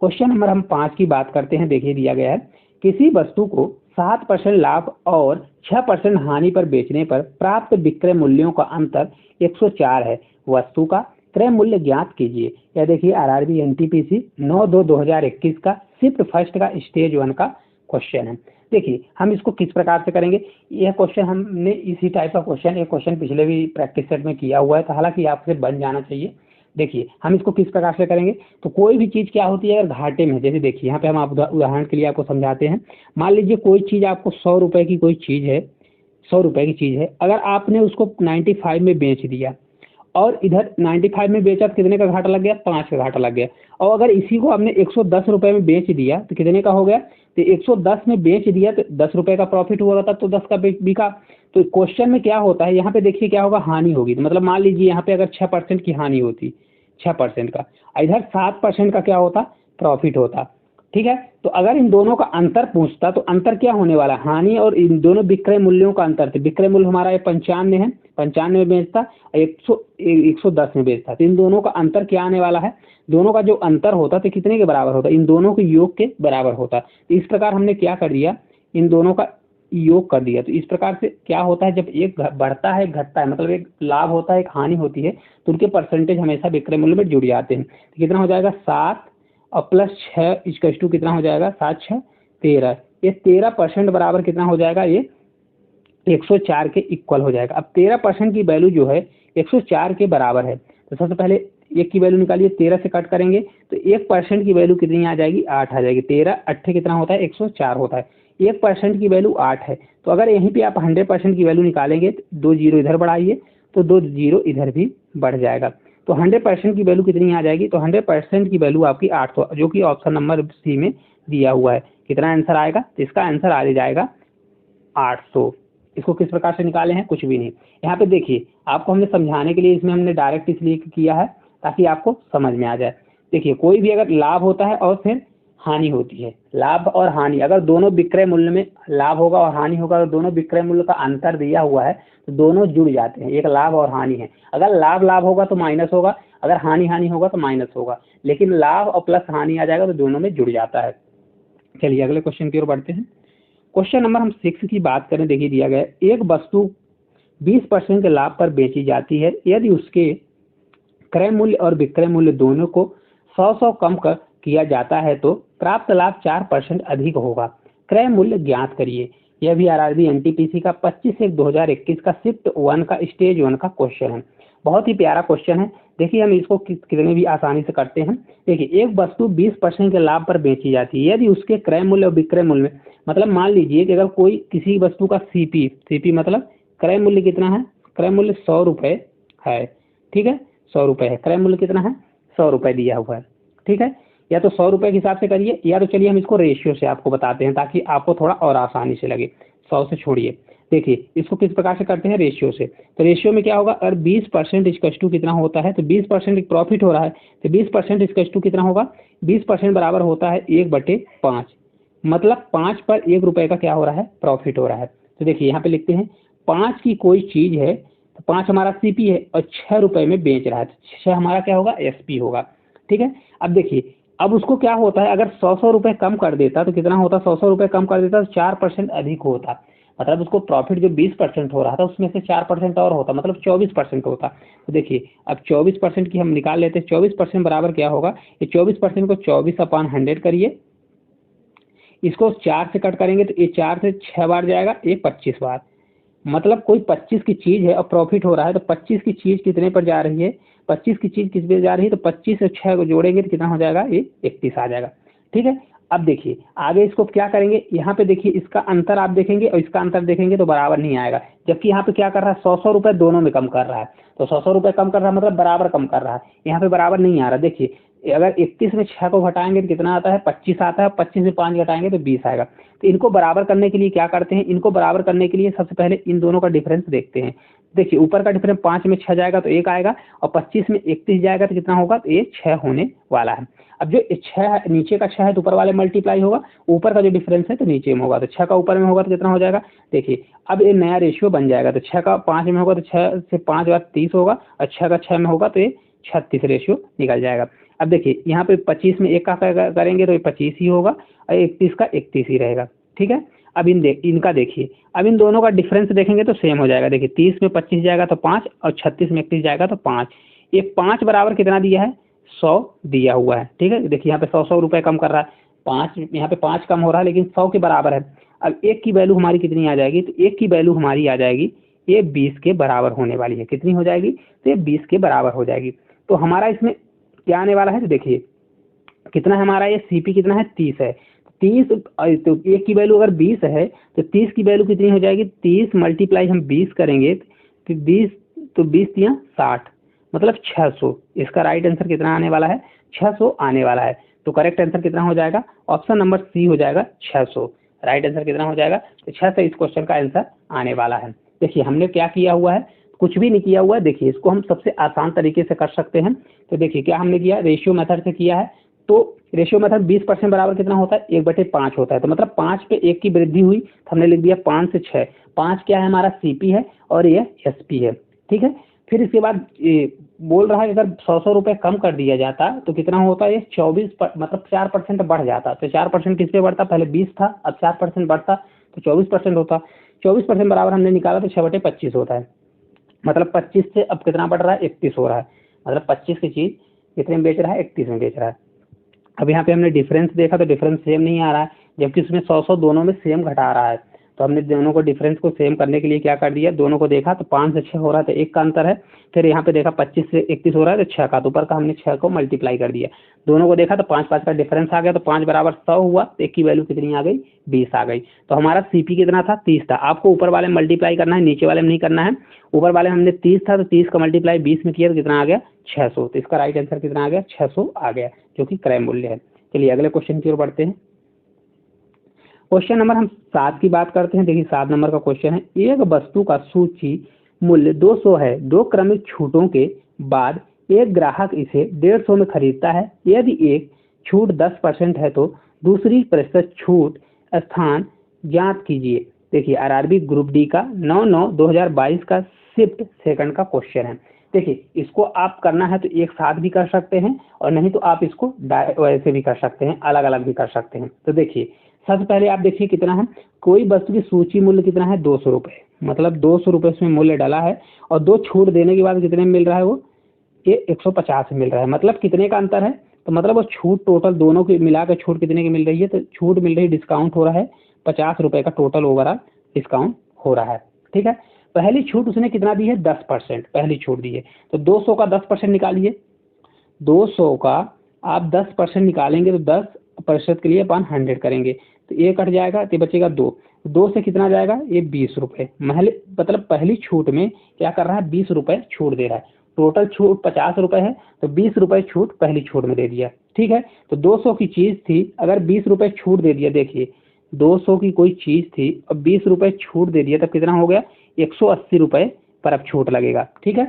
S1: क्वेश्चन नंबर हम 5 की बात करते हैं। देखिए दिया गया है, किसी वस्तु को 7% लाभ और 6% हानि पर बेचने पर प्राप्त विक्रय मूल्यों का अंतर 104 है। वस्तु का क्रय मूल्य ज्ञात कीजिए। यह देखिए आरआरबी एनटीपीसी 9/2/2021 का शिफ्ट फर्स्ट का स्टेज 1 का क्वेश्चन है। देखिए हम इसको किस प्रकार से करेंगे, यह क्वेश्चन हमने इसी टाइप का क्वेश्चन एक क्वेश्चन पिछले भी प्रैक्टिस सेट में किया हुआ है, तो हालांकि आपसे बन जाना चाहिए। देखिए हम इसको किस प्रकार से करेंगे, तो कोई भी चीज क्या होती है अगर घाटे में, जैसे देखिए यहाँ पे हम आप उदाहरण के लिए आपको समझाते हैं। मान लीजिए कोई चीज आपको 100 रुपए की कोई चीज है, 100 रुपए की चीज है, अगर आपने उसको 95 में बेच दिया और इधर 95 में बेचा तो कितने का घाटा लग गया, 5 का घाटा लग गया। और अगर इसी को आपने 110 रुपए में बेच दिया तो कितने का हो गया, तो 110 में बेच दिया तो 10 रुपए का प्रॉफिट हुआ था, तो 10 का बिका। तो क्वेश्चन में क्या होता है, यहाँ पे देखिए क्या होगा, हानि होगी। तो मतलब मान लीजिए यहाँ पे अगर 6% की हानि होती, 6% का, इधर 7% का क्या होता, प्रॉफिट होता। ठीक है, तो अगर इन दोनों का अंतर पूछता तो अंतर क्या होने वाला, हानि और इन दोनों विक्रय मूल्यों का अंतर। तो विक्रय मूल्य हमारा 95 है, 95 में बेचता, 110 में बेचता, तो इन दोनों का अंतर क्या आने वाला है, दोनों का जो अंतर होता तो कितने के बराबर होता, इन दोनों के योग के बराबर होता। तो इस प्रकार हमने क्या कर दिया, इन दोनों का योग कर दिया। तो इस प्रकार से क्या होता है, जब एक बढ़ता है घटता है, मतलब एक लाभ होता है एक हानि होती है, तो उनके परसेंटेज हमेशा विक्रय मूल्य में जुड़ जाते हैं। तो कितना हो जाएगा, 7 और प्लस 6 इक्वल टू कितना हो जाएगा, 7 6 13, ये 13% बराबर कितना हो जाएगा, ये 104 के इक्वल हो जाएगा। अब 13% की वैल्यू जो है 104 के बराबर है, तो सबसे पहले एक की वैल्यू निकालिए, 13 से कट करेंगे तो 1% की वैल्यू कितनी आ जाएगी, 8 आ जाएगी। 13 8 कितना होता है, 104 होता है। 1% की वैल्यू 8 है, तो अगर यहीं पे आप 100% की वैल्यू निकालेंगे तो 2 जीरो इधर बढ़ाइए तो 2 जीरो इधर भी बढ़ जाएगा। तो 100% की वैल्यू कितनी आ जाएगी, तो 100% की वैल्यू आपकी 800, जो कि ऑप्शन नंबर सी में दिया हुआ है। कितना आंसर आएगा, तो इसका आंसर आ जाएगा 800। इसको किस प्रकार से निकाले हैं, कुछ भी नहीं। यहाँ पे देखिए आपको हमने समझाने के लिए इसमें हमने डायरेक्ट इसलिए किया है ताकि आपको समझ में आ जाए। देखिए कोई भी अगर लाभ होता है और फिर हानि होती है, लाभ और हानि अगर दोनों विक्रय मूल्य में लाभ होगा और हानि होगा, अगर दोनों विक्रय मूल्य का अंतर दिया हुआ है तो दोनों जुड़ जाते हैं, एक लाभ और हानि है। अगर लाभ लाभ होगा तो माइनस होगा, अगर हानि हानि होगा तो माइनस होगा, लेकिन लाभ और प्लस हानि आ जाएगा तो दोनों में जुड़ जाता है। चलिए अगले क्वेश्चन की ओर बढ़ते हैं। क्वेश्चन नंबर हम 6 की बात करें। देखिए दिया गया है, एक वस्तु 20% के लाभ पर बेची जाती है, यदि उसके क्रय मूल्य और विक्रय मूल्य दोनों को 100 कम किया जाता है तो प्राप्त लाभ 4% अधिक होगा। क्रय मूल्य ज्ञात करिए। यह भी आरआरबी एनटीपीसी का 25/1/2021 का शिफ्ट 1 का स्टेज 1 का क्वेश्चन है। बहुत ही प्यारा क्वेश्चन है। देखिए हम इसको कितने भी आसानी से करते हैं। देखिए एक वस्तु 20% के लाभ पर बेची जाती है, यदि उसके क्रय मूल्य और विक्रय मूल्य में, मतलब मान लीजिए कि अगर कोई किसी वस्तु का सीपी मतलब क्रय मूल्य कितना है, क्रय मूल्य 100 रुपए है, ठीक है, 100 रुपए है, क्रय मूल्य कितना है, 100 रुपए दिया हुआ है, ठीक है। या तो 100 रुपए के हिसाब से करिए, या तो चलिए हम इसको रेशियो से आपको बताते हैं ताकि आपको थोड़ा और आसानी से लगे। 100 से छोड़िए, देखिए इसको किस प्रकार से करते हैं, रेशियो से। तो रेशियो में क्या होगा, अगर 20% इक्वल टू कितना होता है, तो 20% प्रॉफिट हो रहा है, तो 20% इक्वल टू कितना होगा, 20% बराबर होता है 1/5, मतलब 5 पर 1 रुपए का क्या हो रहा है, प्रॉफिट हो रहा है। तो देखिए यहाँ पे लिखते हैं 5 की कोई चीज है, तो 5 हमारा सीपी है और 6 रुपए में बेच रहा है, तो 6 हमारा क्या होगा, एसपी होगा, ठीक है। अब देखिए अब उसको क्या होता है, अगर 100 रुपए कम कर देता तो कितना होता, 100 रुपए कम कर देता तो 4% अधिक होता, मतलब उसको प्रॉफिट जो 20% हो रहा था उसमें से 4% और होता, मतलब 24% होता। तो देखिए अब 24% की हम निकाल लेते हैं, 24% बराबर क्या होगा, ये 24% को 24/100 करिए, इसको 4 से कट करेंगे तो ये 4 से 6 बार जाएगा, ये 25 बार, मतलब कोई 25 की चीज है और प्रॉफिट हो रहा है, तो 25 की चीज कितने पर जा रही है, 25 की चीज किस पे जा रही है, तो 25 से 6 को जोड़ेंगे तो कितना हो जाएगा, ये 31 आ जाएगा, ठीक है। अब देखिए आगे इसको क्या करेंगे, यहाँ पे देखिए इसका अंतर आप देखेंगे और इसका अंतर देखेंगे तो बराबर नहीं आएगा, जबकि यहाँ पे क्या कर रहा है, 100 रुपए दोनों में कम कर रहा है, तो 100 रुपए कम कर रहा है मतलब बराबर कम कर रहा है, यहाँ पे बराबर नहीं आ रहा। देखिए अगर 31 में 6 को घटाएंगे तो कितना आता है, 25 आता है। 25 में 5 घटाएंगे तो 20 आएगा। तो इनको बराबर करने के लिए क्या करते हैं, इनको बराबर करने के लिए सबसे पहले इन दोनों का डिफरेंस देखते हैं। देखिए ऊपर का डिफरेंस 5 में 6 जाएगा तो 1 आएगा, और 25 में 31 जाएगा तो कितना होगा, तो ये 6 होने वाला है। अब जो 6 नीचे का 6 है तो ऊपर वाले मल्टीप्लाई होगा, ऊपर का जो डिफरेंस है तो नीचे में होगा। तो 6 का ऊपर में होगा तो कितना हो जाएगा, देखिए अब ये नया रेशियो बन जाएगा। तो 6 का 5 में होगा तो 6 से 5 बार 30 होगा, और 6 का 6 में होगा तो ये 36 रेशियो निकल जाएगा। अब देखिए यहाँ पे 25 में 1 का करेंगे तो ये 25 ही होगा, और 31 का 31 ही रहेगा। ठीक है, अब इनका देखिए, अब इन दोनों का डिफरेंस देखेंगे तो सेम हो जाएगा। देखिए 30 में 25 जाएगा तो 5, और 36 में 31 जाएगा तो 5। ये 5 बराबर कितना दिया है, 100 दिया हुआ है। ठीक है, देखिए यहाँ पे 100 रुपये कम कर रहा है, 5 यहाँ पे 5 कम हो रहा है, लेकिन 100 के बराबर है। अब 1 की वैल्यू हमारी कितनी आ जाएगी, तो 1 की वैल्यू हमारी आ जाएगी, ये 20 के बराबर होने वाली है। कितनी हो जाएगी, तो ये 20 के बराबर हो जाएगी। तो हमारा इसमें क्या आने वाला है, तो देखिए कितना है हमारा, ये सीपी कितना है, 30 है। 30 तो 1 की वैल्यू अगर 20 है तो 30 की वैल्यू कितनी हो जाएगी, 30 मल्टीप्लाई हम 20 करेंगे तो 20 तिया 60, मतलब 600। इसका राइट आंसर कितना आने वाला है, 600 आने वाला है। तो करेक्ट आंसर कितना हो जाएगा, ऑप्शन नंबर सी हो जाएगा 600। राइट आंसर कितना हो जाएगा, तो 600 इस क्वेश्चन का आंसर आने वाला है। देखिए हमने क्या किया हुआ है, कुछ भी नहीं किया हुआ है। देखिए इसको हम सबसे आसान तरीके से कर सकते हैं। तो देखिए क्या हमने किया, रेशियो मेथड से किया है। तो रेशियो मेथड 20% बराबर कितना होता है, 1/5 होता है। तो मतलब 5 पे 1 की वृद्धि हुई तो हमने लिख दिया 5 से 6। 5 क्या है हमारा, सीपी है, और ये एसपी है। ठीक है, फिर इसके बाद बोल रहा है अगर 100 रुपये कम कर दिया जाता तो कितना होता है, ये मतलब 4% बढ़ जाता। तो 4% किस पे बढ़ता, पहले 20 था, अब 4% बढ़ता तो 24% होता। 24% बराबर हमने निकाला तो 6/25 होता है। मतलब 25 से अब कितना बढ़ रहा है, 31 हो रहा है। मतलब 25 की चीज कितने में बेच रहा है, 31 में बेच रहा है। अब यहाँ पे हमने डिफरेंस देखा तो डिफरेंस सेम नहीं आ रहा है, जबकि उसमें 100 दोनों में सेम घटा रहा है। तो हमने दोनों को डिफरेंस को सेम करने के लिए क्या कर दिया, दोनों को देखा तो 5 से 6 हो रहा है तो 1 का अंतर है। फिर यहाँ पे देखा 25 से 31 हो रहा है तो 6 का, तो ऊपर का हमने 6 को मल्टीप्लाई कर दिया। दोनों को देखा तो 5 का डिफरेंस आ गया, तो 5 बराबर 100 हुआ, तो 1 की वैल्यू कितनी आ गई, 20 आ गई। तो हमारा सीपी कितना था, 30 था। आपको ऊपर वाले मल्टीप्लाई करना है, नीचे वाले में नहीं करना है। ऊपर वाले हमने 30 था तो 30 का मल्टीप्लाई 20 में किया तो कितना आ गया, 600। तो इसका राइट आंसर कितना आ गया, 600 आ गया, जो कि क्रय मूल्य है। चलिए अगले क्वेश्चन की ओर बढ़ते हैं। क्वेश्चन नंबर हम 7 की बात करते हैं। देखिए 7 नंबर का क्वेश्चन है, एक वस्तु का सूची मूल्य 200 है। 2 क्रमिक छूटों के बाद एक ग्राहक इसे 150 में खरीदता है। यदि एक छूट 10% है तो दूसरी प्रतिशत छूट स्थान ज्ञात कीजिए। देखिए आरआरबी ग्रुप डी का 9/9/2022 का शिफ्ट सेकंड का क्वेश्चन है। देखिए इसको आप करना है तो एक साथ भी कर सकते हैं, और नहीं तो आप इसको वैसे भी कर सकते हैं, अलग अलग भी कर सकते हैं। तो देखिए सबसे पहले आप देखिए कितना है, कोई वस्तु की सूची मूल्य कितना है, 200 रुपये। मतलब 200 रुपये उसमें मूल्य डाला है, और 2 छूट देने के बाद कितने में मिल रहा है, वो ये 150 में मिल रहा है। मतलब कितने का अंतर है, तो मतलब वो छूट टोटल दोनों की मिलाकर छूट कितने की मिल रही है, तो छूट मिल रही है, डिस्काउंट हो रहा है 50 रुपये का टोटल ओवरऑल डिस्काउंट हो रहा है। ठीक है, पहली छूट उसने कितना दी है, 10% पहली छूट दी है। तो 200 का 10% निकालिए। 200 का आप 10% निकालेंगे तो 10% के लिए अपन 100 करेंगे, तो ये कट जाएगा तो बचेगा 2। 2 से कितना जाएगा, ये 20 रुपये। मतलब पहली छूट में क्या कर रहा है, 20 रुपये छूट दे रहा है। टोटल छूट 50 रुपये है, तो 20 रुपये छूट पहली छूट में दे दिया। ठीक है, तो 200 की चीज थी, अगर 20 रुपये छूट दे दिया, देखिए 200 की कोई चीज थी और 20 रुपये छूट दे दिया, तब कितना हो गया, 180 रुपये पर अब छूट लगेगा। ठीक है,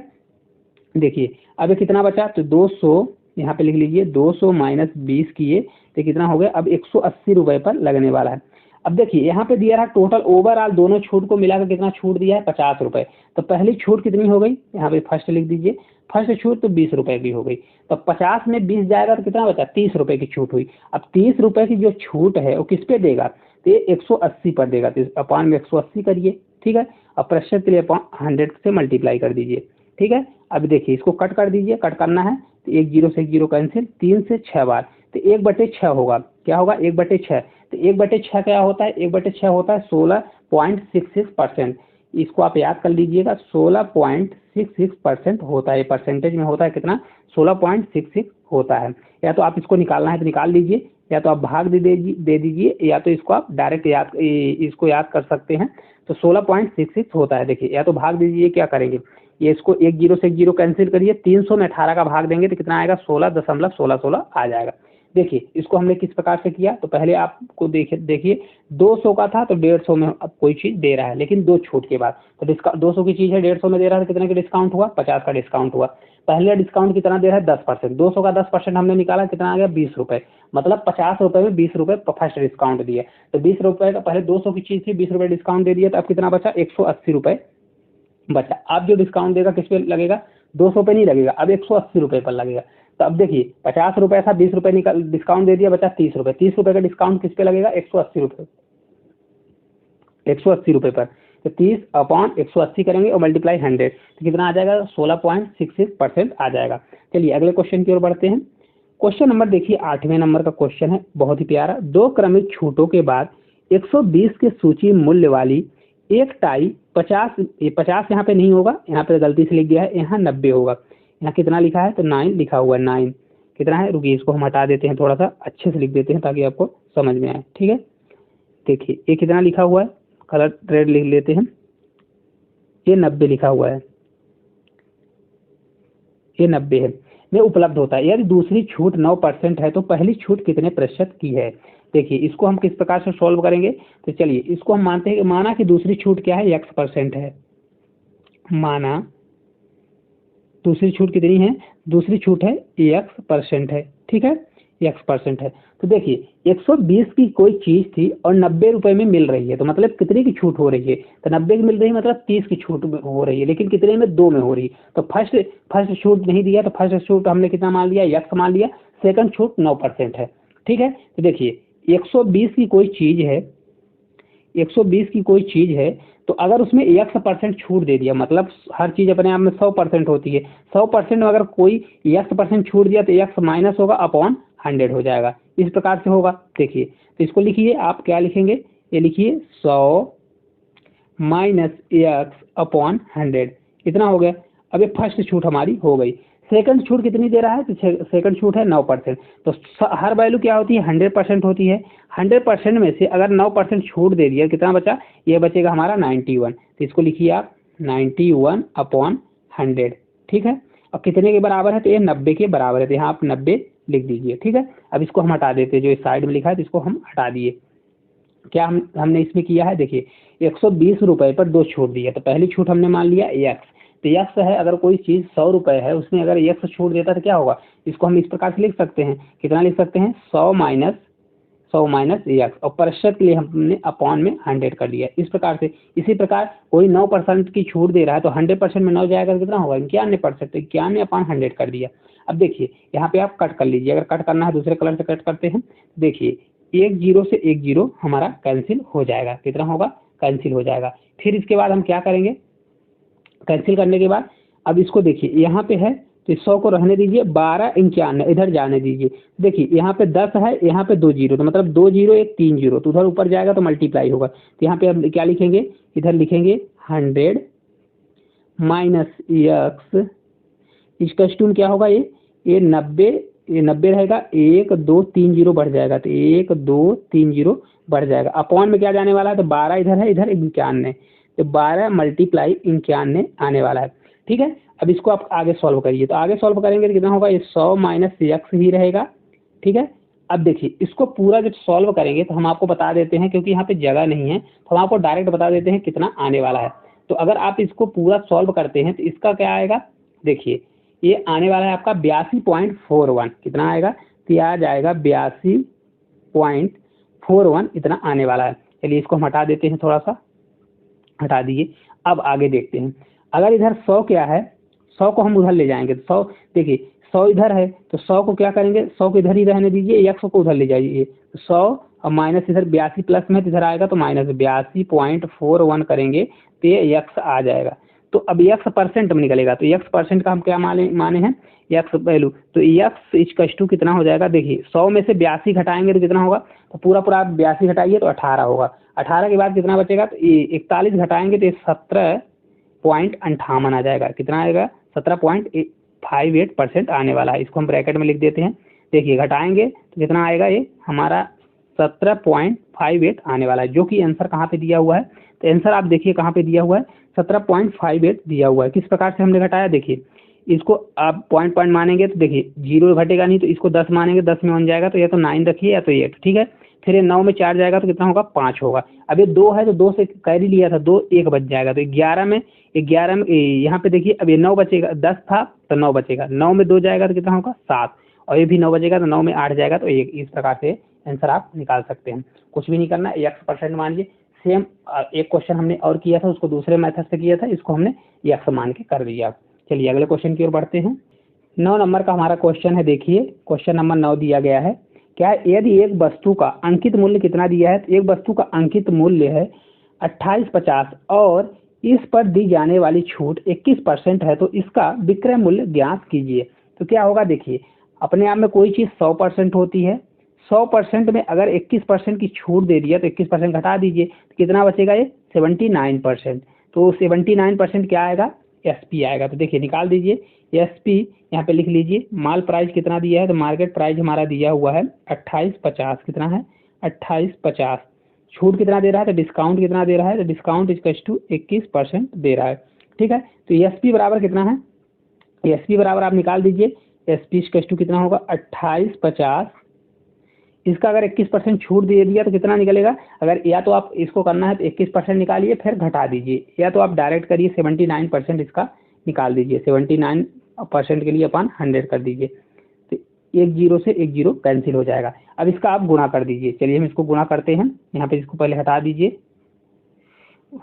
S1: देखिए अब कितना बचा, तो 200 यहाँ पे लिख लीजिए, 200 माइनस 20 किए तो कितना हो गया, अब 180 रुपये पर लगने वाला है। अब देखिए यहाँ पे दिया रहा टोटल ओवरऑल दोनों छूट को मिलाकर कितना छूट दिया है, 50 रुपये। तो पहली छूट कितनी हो गई, यहाँ पे फर्स्ट लिख दीजिए, फर्स्ट छूट तो 20 रुपये की हो गई। तो 50 में 20 जाएगा तो कितना बचा, 30 रुपये की छूट हुई। अब 30 रुपये की जो छूट है वो किस पे देगा, तो ये 180 पर देगा। तो अपान में 180 करिए। ठीक है, अब प्रतिशत के लिए 100 से मल्टीप्लाई कर दीजिए। ठीक है, अब देखिए इसको कट कर दीजिए, कट करना है तो 1 0 से 1 0 कैंसिल, 3 से 6 बार, तो 1/6 होगा। क्या होगा, 1/6। तो 1/6 क्या होता है, 1/6 होता है 16.66%। इसको आप याद कर लीजिएगा, 16.66% होता है। परसेंटेज में होता है कितना, 16.66 होता है। या तो आप इसको निकालना है तो निकाल लीजिए, या तो आप भाग दे दीजिए, या तो इसको आप डायरेक्ट इसको याद कर सकते हैं। तो 16.66 होता है। देखिए या तो भाग दीजिए, क्या करेंगे, ये इसको एक जीरो से एक जीरो कैंसिल करिए, 300 में 18 का भाग देंगे तो कितना आएगा 16.1616 आ जाएगा। देखिए इसको हमने किस प्रकार से किया, तो पहले आपको देखिए 200 का था तो 150 में अब कोई चीज दे रहा है, लेकिन 2 छूट के बाद। तो डिस्काउंट 200 की चीज है 150 में दे रहा है, तो कितने का डिस्काउंट हुआ, 50 का डिस्काउंट हुआ। पहले डिस्काउंट कितना दे रहा है 10%, 200 का 10% हमने निकाला, कितना आ गया 20 रुपए, मतलब 50 रुपए में 20 रुपए फर्स्ट डिस्काउंट दिया। तो 20 रुपए का पहले 200 की चीज थी, 20 रुपए डिस्काउंट दे दिया, तो अब कितना बचा 180 रुपए बचा। अब जो डिस्काउंट देगा किस पे लगेगा, 200 पे नहीं लगेगा, अब 180 रुपए पर लगेगा। तो अब देखिए 50 रुपए था, 20 रुपए निकाल डिस्काउंट दे दिया, बचा 30 रुपए, 30 रुपए का डिस्काउंट किस पे लगेगा 180 रुपए, 180 रुपए पर। तो 30/180 करेंगे और मल्टीप्लाई 100, तो कितना आ जाएगा 16.66% आ जाएगा। चलिए अगले क्वेश्चन की ओर बढ़ते हैं। क्वेश्चन नंबर देखिए 8वें नंबर का क्वेश्चन है, बहुत ही प्यारा। 2 क्रमिक छूटों के बाद 120 के सूची मूल्य वाली एक टाई 50 यहाँ पे नहीं होगा, यहाँ पे गलती से लिख दिया है, यहाँ 90 होगा। यहाँ कितना लिखा है, तो 9 लिखा हुआ है, 9 कितना है, रुकिए इसको हम हटा देते हैं, थोड़ा सा अच्छे से लिख देते हैं ताकि आपको समझ में आए। ठीक है, देखिए ये कितना लिखा हुआ है, कलर रेड लिख लेते हैं, ये 90 लिखा हुआ है, ये 90 है में उपलब्ध होता है। यदि दूसरी छूट 9% है तो पहली छूट कितने प्रतिशत की है। देखिए इसको हम किस प्रकार से सॉल्व करेंगे, तो चलिए इसको हम मानते हैं, माना कि दूसरी छूट क्या है, x% है। माना दूसरी छूट कितनी है, दूसरी छूट है x% है। ठीक है, x% है। तो देखिए 120 की कोई चीज थी और 90 रुपए में मिल रही है, तो मतलब कितने की छूट हो रही है, तो 90 की मिल रही है, मतलब 30 की छूट हो रही है, लेकिन कितने में, 2 में हो रही है। तो फर्स्ट छूट नहीं दिया, तो फर्स्ट छूट हमने कितना मान लिया, x मान लिया। सेकंड छूट 9% है। ठीक है, तो देखिए 120 की कोई चीज है, 120 की कोई चीज है, तो अगर उसमें 1% छूट दे दिया, मतलब हर चीज अपने आप में 100% होती है, 100% में अगर कोई 1% छूट दिया तो x माइनस होगा अपॉन 100 हो जाएगा, इस प्रकार से होगा। देखिए तो इसको लिखिए, आप क्या लिखेंगे, ये लिखिए 100 माइनस x अपॉन 100, इतना हो गया। अब ये फर्स्ट छूट हमारी हो गई। सेकंड छूट कितनी दे रहा है, तो सेकंड छूट है 9%। तो हर वैल्यू क्या होती है, 100% होती है। 100% में से अगर 9% छूट दे दिया, कितना बचा, ये बचेगा हमारा 91। तो इसको लिखिए आप 91 अपॉन 100। ठीक है, अब कितने के बराबर है, तो ये 90 के बराबर है, तो यहाँ आप 90 लिख दीजिए। ठीक है, अब इसको हम हटा देते हैं, जो इस साइड में लिखा है तो इसको हम हटा दिए। क्या हमने इसमें किया है, देखिए 120 रुपए पर 2 छूट दी है, तो पहली छूट हमने मान लिया x, तो x है, अगर कोई चीज 100 रुपए है, उसमें अगर x छूट देता तो क्या होगा, इसको हम इस प्रकार से लिख सकते हैं, कितना लिख सकते हैं, 100 माइनस x, और प्रतिशत के लिए हमने अपॉन में 100 कर दिया, इस प्रकार से। इसी प्रकार कोई 9% की छूट दे रहा है, तो 100% में 9 जाएगा तो कितना होगा 91%, 91 अपॉन 100 कर दिया। अब देखिए यहाँ पे आप कट कर लीजिए, अगर कट करना है दूसरे कलर से कट करते हैं। देखिए 1 0 से 1 0 हमारा कैंसिल हो जाएगा, कितना होगा, कैंसिल हो जाएगा। फिर इसके बाद हम क्या करेंगे, कैंसिल करने के बाद अब इसको देखिए यहाँ पे है, तो 100 को रहने दीजिए, 12 91 इधर जाने दीजिए। देखिए यहाँ पे 10 है, यहाँ पे 2 0, तो मतलब 2 0 1 3 0, तो उधर ऊपर जाएगा तो मल्टीप्लाई होगा। तो यहाँ पे अब क्या लिखेंगे, इधर लिखेंगे 100 माइनस x, इसका स्टून क्या होगा, ये 90 रहेगा, 1 2 3 0 बढ़ जाएगा, तो 1 2 3 0 बढ़ जाएगा। अपॉन में क्या जाने वाला है, तो 12 इधर है, इधर 91, तो 12 मल्टीप्लाई 91 आने वाला है। ठीक है, अब इसको आप आगे सॉल्व करिए, तो आगे सॉल्व करेंगे तो कितना होगा, ये 100 माइनस x ही रहेगा। ठीक है, अब देखिए इसको पूरा जब सॉल्व करेंगे तो हम आपको बता देते हैं, क्योंकि यहाँ पे जगह नहीं है तो हम आपको डायरेक्ट बता देते हैं कितना आने वाला है। तो अगर आप इसको पूरा सॉल्व करते हैं तो इसका क्या आएगा, देखिए ये आने वाला है आपका 82.41, कितना आएगा, तो ये आ जाएगा 82.41, इतना आने वाला है। चलिए इसको हम हटा देते हैं, थोड़ा सा हटा दीजिए। अब आगे देखते हैं, अगर इधर 100 क्या है, 100 को हम उधर ले जाएंगे, तो 100 देखिए 100 इधर है, तो 100 को क्या करेंगे, 100 को इधर ही रहने दीजिए, x को उधर ले जाइए, तो 100 और माइनस इधर 82 प्लस में, तो इधर आएगा तो माइनस 82.41 करेंगे तो ये x आ जाएगा। तो अब x परसेंट में निकलेगा, तो x परसेंट का हम क्या माने हैं, x वैल्यू, तो x इक्वल टू कितना हो जाएगा, देखिए 100 में से 82 घटाएंगे तो कितना होगा, तो पूरा आप 82 घटाइए तो 18 होगा। 18 के बाद कितना बचेगा, तो 41 घटाएंगे तो 17.58 आ जाएगा, कितना आएगा 17.58% आने वाला है। इसको हम ब्रैकेट में लिख देते हैं, देखिए घटाएंगे तो कितना आएगा, ये हमारा 17.58 आने वाला है, जो कि आंसर कहाँ पे दिया हुआ है, तो आंसर आप देखिए कहाँ पे दिया हुआ है, 17.58 दिया हुआ है। किस प्रकार से हमने घटाया, देखिए इसको आप पॉइंट पॉइंट मानेंगे तो देखिए 0 घटेगा नहीं, तो इसको 10 मानेंगे, 10 में 1 जाएगा तो या तो 9 रखिए या तो 8, ठीक है। फिर ये 9 में 4 जाएगा तो कितना होगा, 5 होगा। अब ये 2 है तो 2 से कैरी लिया था, 2 1 बच जाएगा, तो 11 में यहाँ पे देखिए अब ये 9 बचेगा, 10 था तो 9 बचेगा, 9 में 2 जाएगा तो कितना होगा 7, और ये भी 9 बचेगा तो 9 में 8 जाएगा तो 1। इस प्रकार से आंसर आप निकाल सकते हैं। कुछ भी नहीं करना, x% मान लीजिए। सेम एक क्वेश्चन हमने और किया था, उसको दूसरे मेथड से किया था, इसको हमने x मान के कर दिया। चलिए अगले क्वेश्चन की ओर बढ़ते हैं। 9 नंबर का हमारा क्वेश्चन है, देखिए क्वेश्चन नंबर 9 दिया गया है। क्या है, यदि एक वस्तु का अंकित मूल्य कितना दिया है, तो एक वस्तु का अंकित मूल्य है 2850 और इस पर दी जाने वाली छूट 21% है, तो इसका विक्रय मूल्य ज्ञात कीजिए। तो क्या होगा, देखिए अपने आप में कोई चीज़ 100% होती है, 100% में अगर 21% की छूट दे दिया तो 21% घटा दीजिए, तो कितना बचेगा, ये 79%। तो 79% क्या आएगा, SP आएगा। तो देखिए निकाल दीजिए, SP यहाँ पे लिख लीजिए। माल प्राइस कितना दिया है, तो मार्केट प्राइस हमारा दिया हुआ है 2850, कितना है 2850। छूट कितना दे रहा है, तो डिस्काउंट कितना दे रहा है, तो डिस्काउंट इक्वल्स टू 21% दे रहा है, ठीक है। तो SP बराबर कितना है, SP बराबर आप निकाल दीजिए, SP इक्वल्स टू कितना होगा 2850, इसका अगर 21% छूट दे दिया तो कितना निकलेगा। अगर या तो आप इसको करना है तो 21% निकालिए फिर घटा दीजिए, या तो आप डायरेक्ट करिए 79% इसका निकाल दीजिए, 79% के लिए अपन 100 कर दीजिए, तो एक जीरो से एक जीरो कैंसिल हो जाएगा। अब इसका आप गुणा कर दीजिए। चलिए हम इसको गुणा करते हैं, यहाँ पे इसको पहले हटा दीजिए।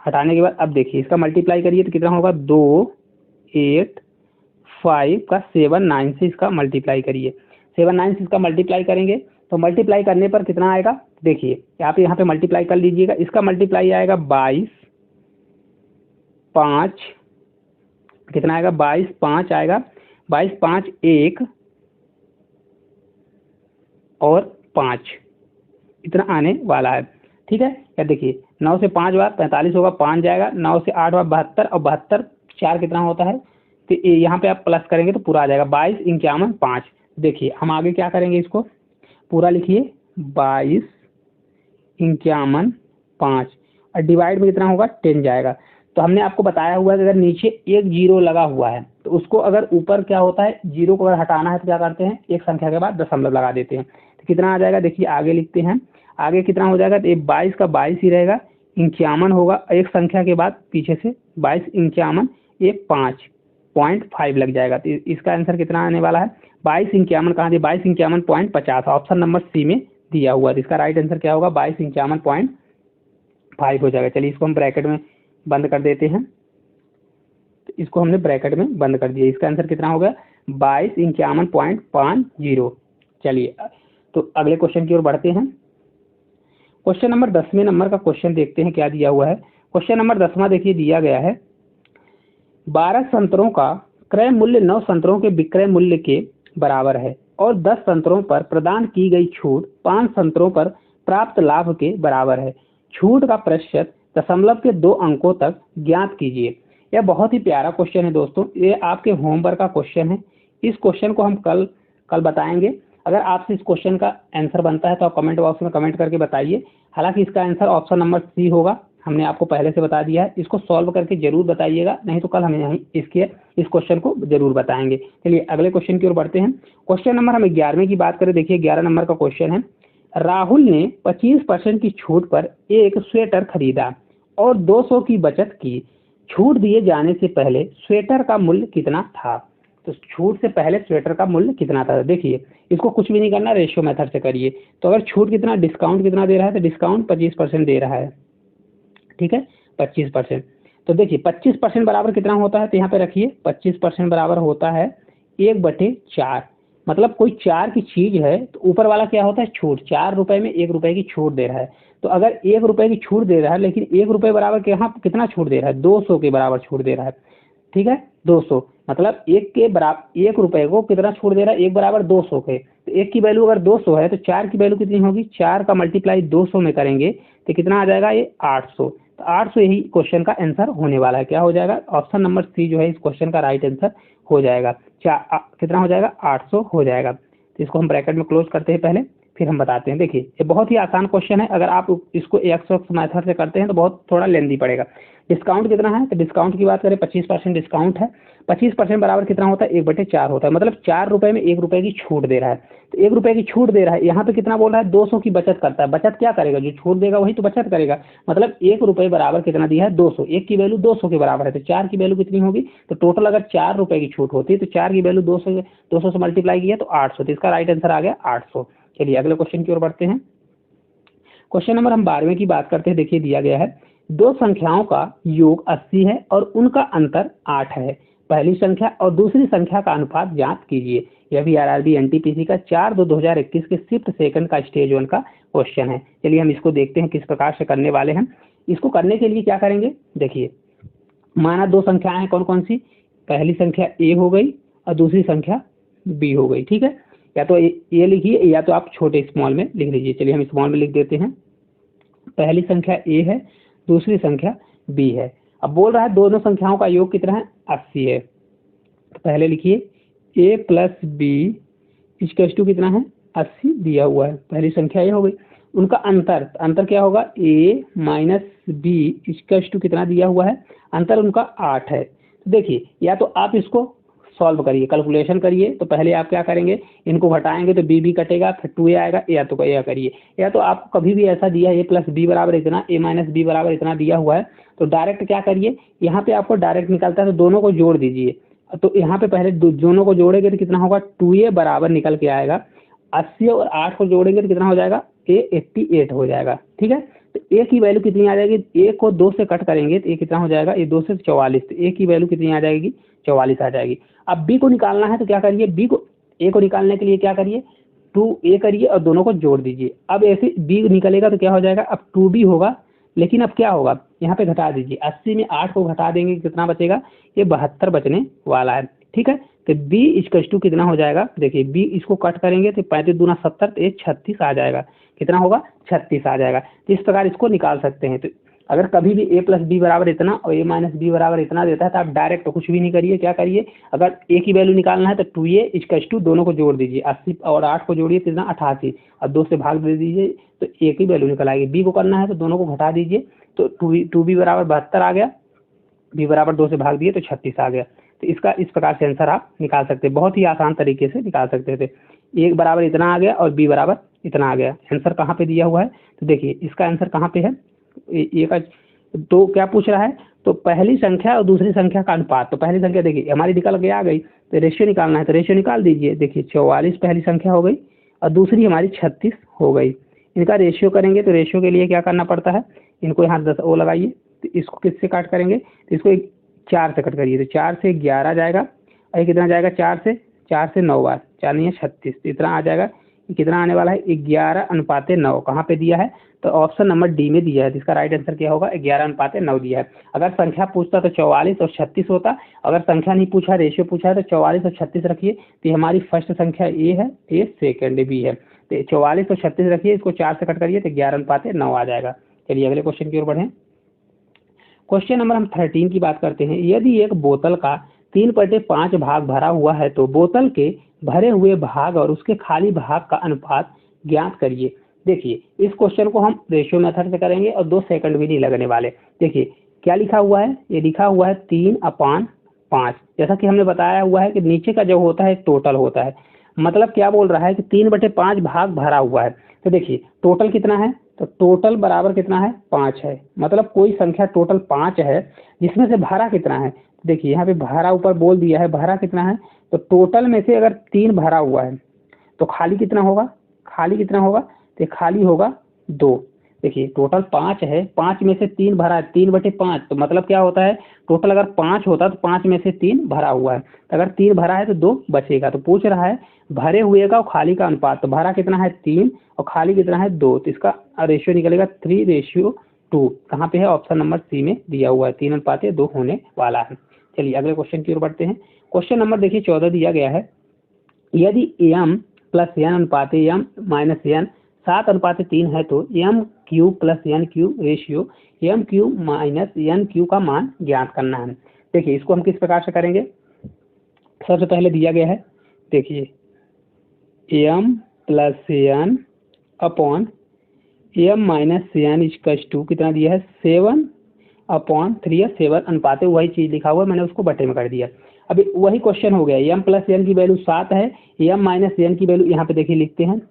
S1: हटाने के बाद अब देखिए इसका मल्टीप्लाई करिए तो कितना होगा, 2 8 5 का 7 9 से इसका मल्टीप्लाई करिए, 7 9 से इसका मल्टीप्लाई करेंगे तो मल्टीप्लाई करने पर कितना आएगा, देखिए आप यहाँ पे मल्टीप्लाई कर लीजिएगा। इसका मल्टीप्लाई आएगा 22 5, कितना आएगा 22 5 आएगा, 22 5 1 और 5 इतना आने वाला है, ठीक है। या देखिए 9 से 5 बार 45 होगा, 5 जाएगा, 9 से 8 बार 72 और 72 4 कितना होता है, तो यहाँ पे आप प्लस करेंगे तो पूरा आ जाएगा 22 51 5। देखिए हम आगे क्या करेंगे, इसको पूरा लिखिए 22 51 5 और डिवाइड में कितना होगा 10 जाएगा। तो हमने आपको बताया हुआ है कि अगर नीचे एक जीरो लगा हुआ है तो उसको अगर ऊपर क्या होता है, जीरो को अगर हटाना है तो क्या करते हैं, एक संख्या के बाद दशमलव लगा देते हैं। तो कितना आ जाएगा, देखिए आगे लिखते हैं, आगे कितना हो जाएगा, तो 22 का 22 ही रहेगा, 51 होगा एक संख्या के बाद पीछे से 22 51 ये 5.5 लग जाएगा। तो इसका आंसर कितना आने वाला है, 22 51 कहाँ दिया, 22 51.50 ऑप्शन नंबर सी में दिया हुआ है। इसका राइट आंसर क्या होगा, 22 51.5 हो जाएगा। चलिए इसको हम ब्रैकेट में बंद कर देते हैं, तो इसको हमने ब्रैकेट में बंद कर दिया। इसका आंसर कितना हो गया, 22 51.50। चलिए तो अगले क्वेश्चन की ओर बढ़ते हैं। क्वेश्चन नंबर 10वें नंबर का क्वेश्चन देखते हैं क्या दिया हुआ है। क्वेश्चन नंबर 10वां देखिए दिया गया है, 12 संतरों का क्रय मूल्य 9 संतरों के विक्रय मूल्य के बराबर है और 10 संतरों पर प्रदान की गई छूट 5 संतरों पर प्राप्त लाभ के बराबर है। छूट का प्रतिशत दशमलव के 2 अंकों तक ज्ञात कीजिए। यह बहुत ही प्यारा क्वेश्चन है दोस्तों, ये आपके होमवर्क का क्वेश्चन है। इस क्वेश्चन को हम कल बताएंगे। अगर आपसे इस क्वेश्चन का आंसर बनता है तो आप कमेंट बॉक्स में कमेंट करके बताइए। हालांकि इसका आंसर ऑप्शन नंबर सी होगा, हमने आपको पहले से बता दिया है। इसको सॉल्व करके जरूर बताइएगा, नहीं तो कल हम यहीं इस क्वेश्चन को जरूर बताएंगे। चलिए अगले क्वेश्चन की ओर बढ़ते हैं। क्वेश्चन नंबर हम 11वें की बात करें, देखिए 11 नंबर का क्वेश्चन है, राहुल ने 25% की छूट पर एक स्वेटर खरीदा और 200 की बचत की। छूट दिए जाने से पहले स्वेटर का मूल्य कितना था। तो छूट से पहले स्वेटर का मूल्य कितना था, देखिए इसको कुछ भी नहीं करना, रेशियो मेथड से करिए। तो अगर छूट कितना, डिस्काउंट कितना दे रहा है, तो डिस्काउंट 25% दे रहा है, ठीक है 25%। तो देखिए 25% बराबर कितना होता है, तो यहाँ पे रखिए 25% बराबर होता है 1/4। मतलब कोई 4 की चीज है तो ऊपर वाला क्या होता है, छूट। 4 रुपए में 1 रुपए की छूट दे रहा है। तो अगर 1 रुपए की छूट दे रहा है, लेकिन 1 रुपए बराबर यहाँ कितना छूट दे रहा है, 200 के बराबर छूट दे रहा है, ठीक है 200। मतलब 1 के बराबर 1 रुपए को कितना छूट दे रहा है, 1 बराबर 200 के। तो 1 की वैल्यू अगर 200 है तो 4 की वैल्यू कितनी होगी, 4 का मल्टीप्लाई 200 में करेंगे तो कितना आ जाएगा, ये 800। तो 800 यही क्वेश्चन का आंसर होने वाला है। क्या हो जाएगा, ऑप्शन नंबर सी जो है इस क्वेश्चन का राइट आंसर हो जाएगा। कितना हो जाएगा, 800 हो जाएगा। तो इसको हम ब्रैकेट में क्लोज करते हैं पहले, फिर हम बताते हैं। देखिए ये बहुत ही आसान क्वेश्चन है, अगर आप इसको एक्स एक्स मेथड से करते हैं तो बहुत थोड़ा लेंदी पड़ेगा। डिस्काउंट कितना है, तो डिस्काउंट की बात करें 25% डिस्काउंट है। 25% बराबर कितना होता है, 1/4 होता है, मतलब 4 रुपए में 1 रुपए की छूट दे रहा है। तो 1 रुपए की छूट दे रहा है, यहाँ पे कितना बोल रहा है, 200 की बचत करता है। बचत क्या करेगा, जो छूट देगा वही तो बचत करेगा। मतलब 1 रुपए बराबर कितना दिया है, 200। 1 की वैल्यू 200 के बराबर है, तो 4 की वैल्यू कितनी होगी, तो टोटल अगर 4 रुपए की छूट होती है तो 4 की वैल्यू 200 से मल्टीप्लाई किया तो 800, तो इसका राइट आंसर आ गया 800। चलिए अगले क्वेश्चन की ओर बढ़ते हैं। क्वेश्चन नंबर हम 12वें की बात करते हैं। देखिए दिया गया है, दो संख्याओं का योग 80 है और उनका अंतर 8 है। पहली संख्या और दूसरी संख्या का अनुपात ज्ञात कीजिए। यह भी आरआरबी एनटीपीसी का 4/2/2021 के शिफ्ट सेकंड का स्टेज 1 का क्वेश्चन है। चलिए हम इसको देखते हैं किस प्रकार से करने वाले हैं। इसको करने के लिए क्या करेंगे, देखिए माना दो संख्याएं हैं, कौन कौन सी, पहली संख्या ए हो गई और दूसरी संख्या बी हो गई। ठीक है, या तो ये लिखिए या तो आप छोटे स्मॉल में लिख लीजिए। चलिए हम स्मॉल में लिख देते हैं। पहली संख्या ए है, दूसरी संख्या बी है। अब बोल रहा है दोनों संख्याओं का योग कितना है, 80 है। तो पहले लिखिए ए प्लस बी इक्वल टू कितना है, 80 दिया हुआ है। पहली संख्या ए हो गई। उनका अंतर, अंतर क्या होगा, ए माइनस बी इक्वल टू कितना दिया हुआ है, अंतर उनका 8 है। तो देखिए या तो आप इसको सॉल्व करिए, कैलकुलेशन करिए। तो पहले आप क्या करेंगे, इनको घटाएंगे तो बी कटेगा, फिर 2a आएगा, या तो यह करिए, या तो आपको कभी भी ऐसा दिया है ए प्लस बी बराबर इतना, ए माइनस बी बराबर इतना दिया हुआ है, तो डायरेक्ट क्या करिए, यहाँ पे आपको डायरेक्ट निकलता है तो दोनों को जोड़ दीजिए। तो यहाँ पे पहले दोनों को जोड़ेंगे तो कितना होगा, 2a बराबर निकल के आएगा। 80 और 8 को जोड़ेंगे तो कितना हो जाएगा, a 88 हो जाएगा। ठीक है, तो ए की वैल्यू कितनी आ जाएगी, ए को 2 से कट करेंगे तो ए कितना हो जाएगा, ये 2 से 44, तो ए की वैल्यू कितनी आ जाएगी, 44 आ जाएगी। अब बी को निकालना है तो क्या करिए, बी को, ए को निकालने के लिए क्या करिए, 2a करिए और दोनों को जोड़ दीजिए। अब ऐसे बी निकलेगा तो क्या हो जाएगा, अब 2b होगा, लेकिन अब क्या होगा, यहाँ पे घटा दीजिए। 80 में 8 को घटा देंगे कितना बचेगा, ये 72 बचने वाला है। ठीक है, तो b इक्वल टू कितना हो जाएगा, देखिए b इसको कट करेंगे तो 35 दूना 70, तो 36 आ जाएगा। कितना होगा, 36 आ जाएगा। तो इस प्रकार इसको निकाल सकते हैं। तो अगर कभी भी a प्लस बी बराबर इतना और a माइनस बी बराबर इतना देता है तो आप डायरेक्ट तो कुछ भी नहीं करिए, क्या करिए, अगर a की वैल्यू निकालना है तो 2a इक्वल टू दोनों को जोड़ दीजिए। 80 और 8 को जोड़िए कितना, 88, और 2 से भाग दे दीजिए तो a की वैल्यू निकल आएगी। b को करना है तो दोनों को घटा दीजिए, तो 2b बराबर 72 आ गया, b बराबर 2 से भाग दिए तो 36 आ गया। तो इसका इस प्रकार से आंसर आप निकाल सकते हैं, बहुत ही आसान तरीके से निकाल सकते थे। a बराबर इतना आ गया और b बराबर इतना आ गया। आंसर कहाँ पे दिया हुआ है, तो देखिए इसका आंसर कहाँ पे है, ए का, तो क्या पूछ रहा है, तो पहली संख्या और दूसरी संख्या का अनुपात। तो पहली संख्या देखिए हमारी निकल के आ गई, तो रेशियो निकालना है, तो रेशियो निकाल दीजिए। देखिए 44 पहली संख्या हो गई और दूसरी हमारी 36 हो गई। इनका रेशियो करेंगे तो रेशियो के लिए क्या करना पड़ता है, इनको यहाँ 10 ओ लगाइए, तो इसको किससे काट करेंगे, तो इसको 4 से कट करिए, तो 4 से 11 जाएगा, और कितना जाएगा, 4 से 9 बार, 4 नहीं है 36, तो इतना आ जाएगा। कितना आने वाला है, 11:9। कहाँ पे दिया है, तो ऑप्शन नंबर डी में दिया है। तो इसका राइट आंसर क्या होगा, 11:9 दिया है। अगर संख्या पूछता तो 44 और 36 होता, अगर संख्या नहीं पूछा, रेशियो पूछा है तो 44 और 36 रखिए। तो हमारी फर्स्ट संख्या ए है, ए सेकेंड बी है, तो 44 और 36 रखिए, इसको 4 से कट करिए तो 11:9 आ जाएगा। चलिए अगले क्वेश्चन की ओर बढ़ें। क्वेश्चन नंबर हम 13 की बात करते हैं। यदि एक बोतल का 3/5 भाग भरा हुआ है तो बोतल के भरे हुए भाग और उसके खाली भाग का अनुपात ज्ञात करिए। देखिए इस क्वेश्चन को हम रेशियो मेथड से करेंगे और 2 सेकंड भी नहीं लगने वाले। देखिए क्या लिखा हुआ है, ये लिखा हुआ है 3/5। जैसा कि हमने बताया हुआ है कि नीचे का जो होता है टोटल होता है, मतलब क्या बोल रहा है कि 3/5 भाग भरा हुआ है। तो देखिए टोटल कितना है, तो टोटल बराबर कितना है, 5 है। मतलब कोई संख्या टोटल 5 है, जिसमें से भरा कितना है, देखिए यहाँ पे भरा ऊपर बोल दिया है, भरा कितना है, तो टोटल में से अगर 3 भरा हुआ है तो खाली कितना होगा, खाली कितना होगा, तो खाली होगा 2। देखिए टोटल 5 है, 5 में से 3 भरा है, 3/5, तो मतलब क्या होता है, टोटल अगर 5 होता तो 5 में से 3 भरा हुआ है, तो अगर 3 भरा है तो 2 बचेगा। तो पूछ रहा है भरे हुए का और खाली का अनुपात, तो भरा कितना है 3 और खाली कितना है 2, तो इसका रेशियो निकलेगा 3:2। कहाँ पे है, ऑप्शन नंबर सी में दिया हुआ है, 3:2 होने वाला है। चलिए अगले क्वेश्चन की ओर बढ़ते हैं। क्वेश्चन नंबर देखिए 14 दिया गया है। यदि m प्लस n अनुपात m माइनस n 7:3 है तो m Q plus n Q ratio m Q minus n Q का मान ज्ञात करना है। देखिए इसको हम किस प्रकार से करेंगे, सबसे पहले दिया गया है, देखिए m plus n upon M minus N equals to कितना दिया है 7/3 या 7 अनुपात है, वही चीज़ लिखा हुआ है, मैंने उसको बटे में कर दिया। अभी वही क्वेश्चन हो गया, एम प्लस एन की वैल्यू 7 है, एम माइनस एन की वैल्यू यहाँ पे देखिए लिखते हैं,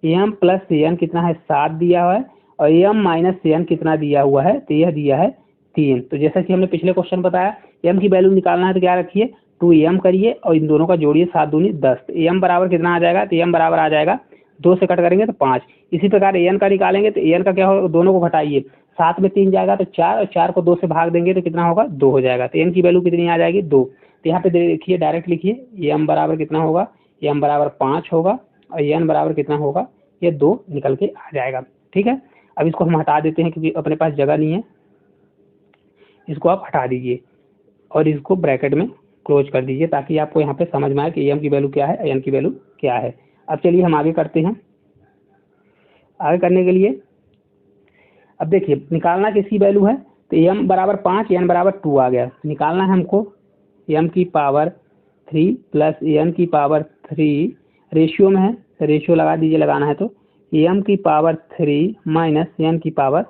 S1: एम प्लस एन कितना है 7 दिया हुआ है और एम माइनस एन कितना दिया हुआ है, तो यह दिया है 3। तो जैसा कि हमने पिछले क्वेश्चन बताया, एम की वैल्यू निकालना है तो क्या रखिए 2m करिए और इन दोनों का जोड़िए 7 दूनी 10। तो एम बराबर कितना आ जाएगा, तो एम बराबर आ जाएगा 2 से कट करेंगे तो 5। इसी प्रकार एन का निकालेंगे तो एन का क्या होगा, दोनों को घटाइए, 7 में 3 जाएगा तो 4 और 4 को 2 से भाग देंगे तो कितना होगा 2 हो जाएगा। तो एन की वैल्यू कितनी आ जाएगी 2। तो यहाँ पे देखिए डायरेक्ट लिखिए एम बराबर कितना होगा, एम बराबर 5 होगा और एन बराबर कितना होगा, ये 2 निकल के आ जाएगा। ठीक है, अब इसको हम हटा देते हैं क्योंकि अपने पास जगह नहीं है, इसको आप हटा दीजिए और इसको ब्रैकेट में क्लोज कर दीजिए ताकि आपको यहाँ पे समझ में आए कि एम की वैल्यू क्या है, एन की वैल्यू क्या है। अब चलिए हम आगे करते हैं। आगे करने के लिए अब देखिए निकालना किसकी वैल्यू है, तो एम बराबर 5 एन बराबर 2 आ गया। निकालना है हमको एम की पावर 3 प्लस एन की पावर 3, रेशियो में है तो रेशियो लगा दीजिए, लगाना है तो एम की पावर 3 माइनस एन की पावर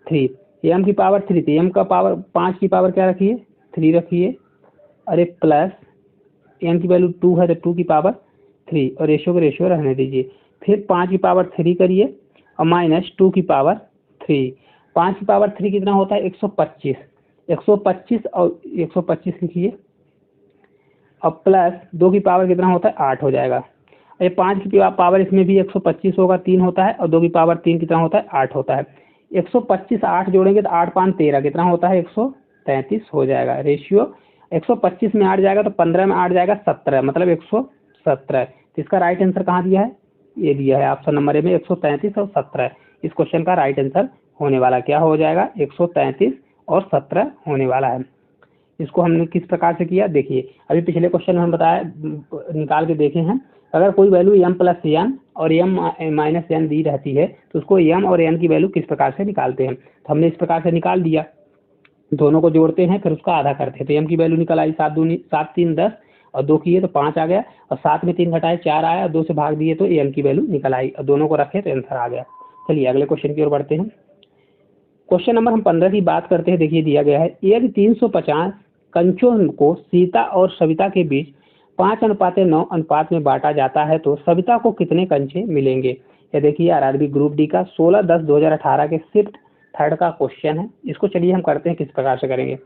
S1: 3। एम की पावर 3 तो एम का पावर 5 की पावर क्या रखिए 3 रखिए, अरे प्लस एन की वैल्यू 2 है तो 2 की पावर 3 और रेशियो को रेशियो रहने दीजिए। फिर 5 की पावर 3 करिए और माइनस 2 की पावर 3। 5 की पावर 3 कितना होता है 125, 125 और 125 लिखिए और प्लस 2 की पावर कितना होता है 8 हो जाएगा। ये 5 की पावर इसमें भी 125 होगा, 3 होता है और 2 की पावर 3 कितना होता है 8 होता है। 125 8 जोड़ेंगे तो 8 5 13 कितना होता है 133 हो जाएगा। रेशियो 125 में 8 जाएगा तो 15 में 8 जाएगा 17, मतलब 117। तो इसका राइट आंसर कहाँ दिया है, ये दिया है ऑप्शन नंबर ए में 133 और 17। इस क्वेश्चन का राइट आंसर होने वाला क्या हो जाएगा 133 और 17 होने वाला है। इसको हमने किस प्रकार से किया देखिए, अभी पिछले क्वेश्चन में हम बताया निकाल के देखे हैं, अगर कोई वैल्यू एम प्लस एन और एम माइनस एन दी रहती है तो उसको एम और एन की वैल्यू किस प्रकार से निकालते हैं, तो हमने इस प्रकार से निकाल दिया, दोनों को जोड़ते हैं फिर उसका आधा करते हैं। तो एम की वैल्यू निकल आई 7 दूनी 7 3 10 और 2 किए तो 5 आ गया और 7 में 3 घटाए 4 आया और 2 से भाग दिए तो एम की वैल्यू निकल आई और दोनों को रखे तो आंसर आ गया। चलिए अगले क्वेश्चन की ओर बढ़ते हैं। क्वेश्चन नंबर हम 15 की बात करते हैं। देखिए दिया गया है यदि 350 कंचों को सीता और सविता के बीच 5:9 अनुपात में बांटा जाता है तो सविता को कितने कंचे मिलेंगे। ये देखिए आरआरबी ग्रुप डी का 16/10/2018 के शिफ्ट 3rd का क्वेश्चन है। इसको चलिए हम करते हैं किस प्रकार से करेंगे।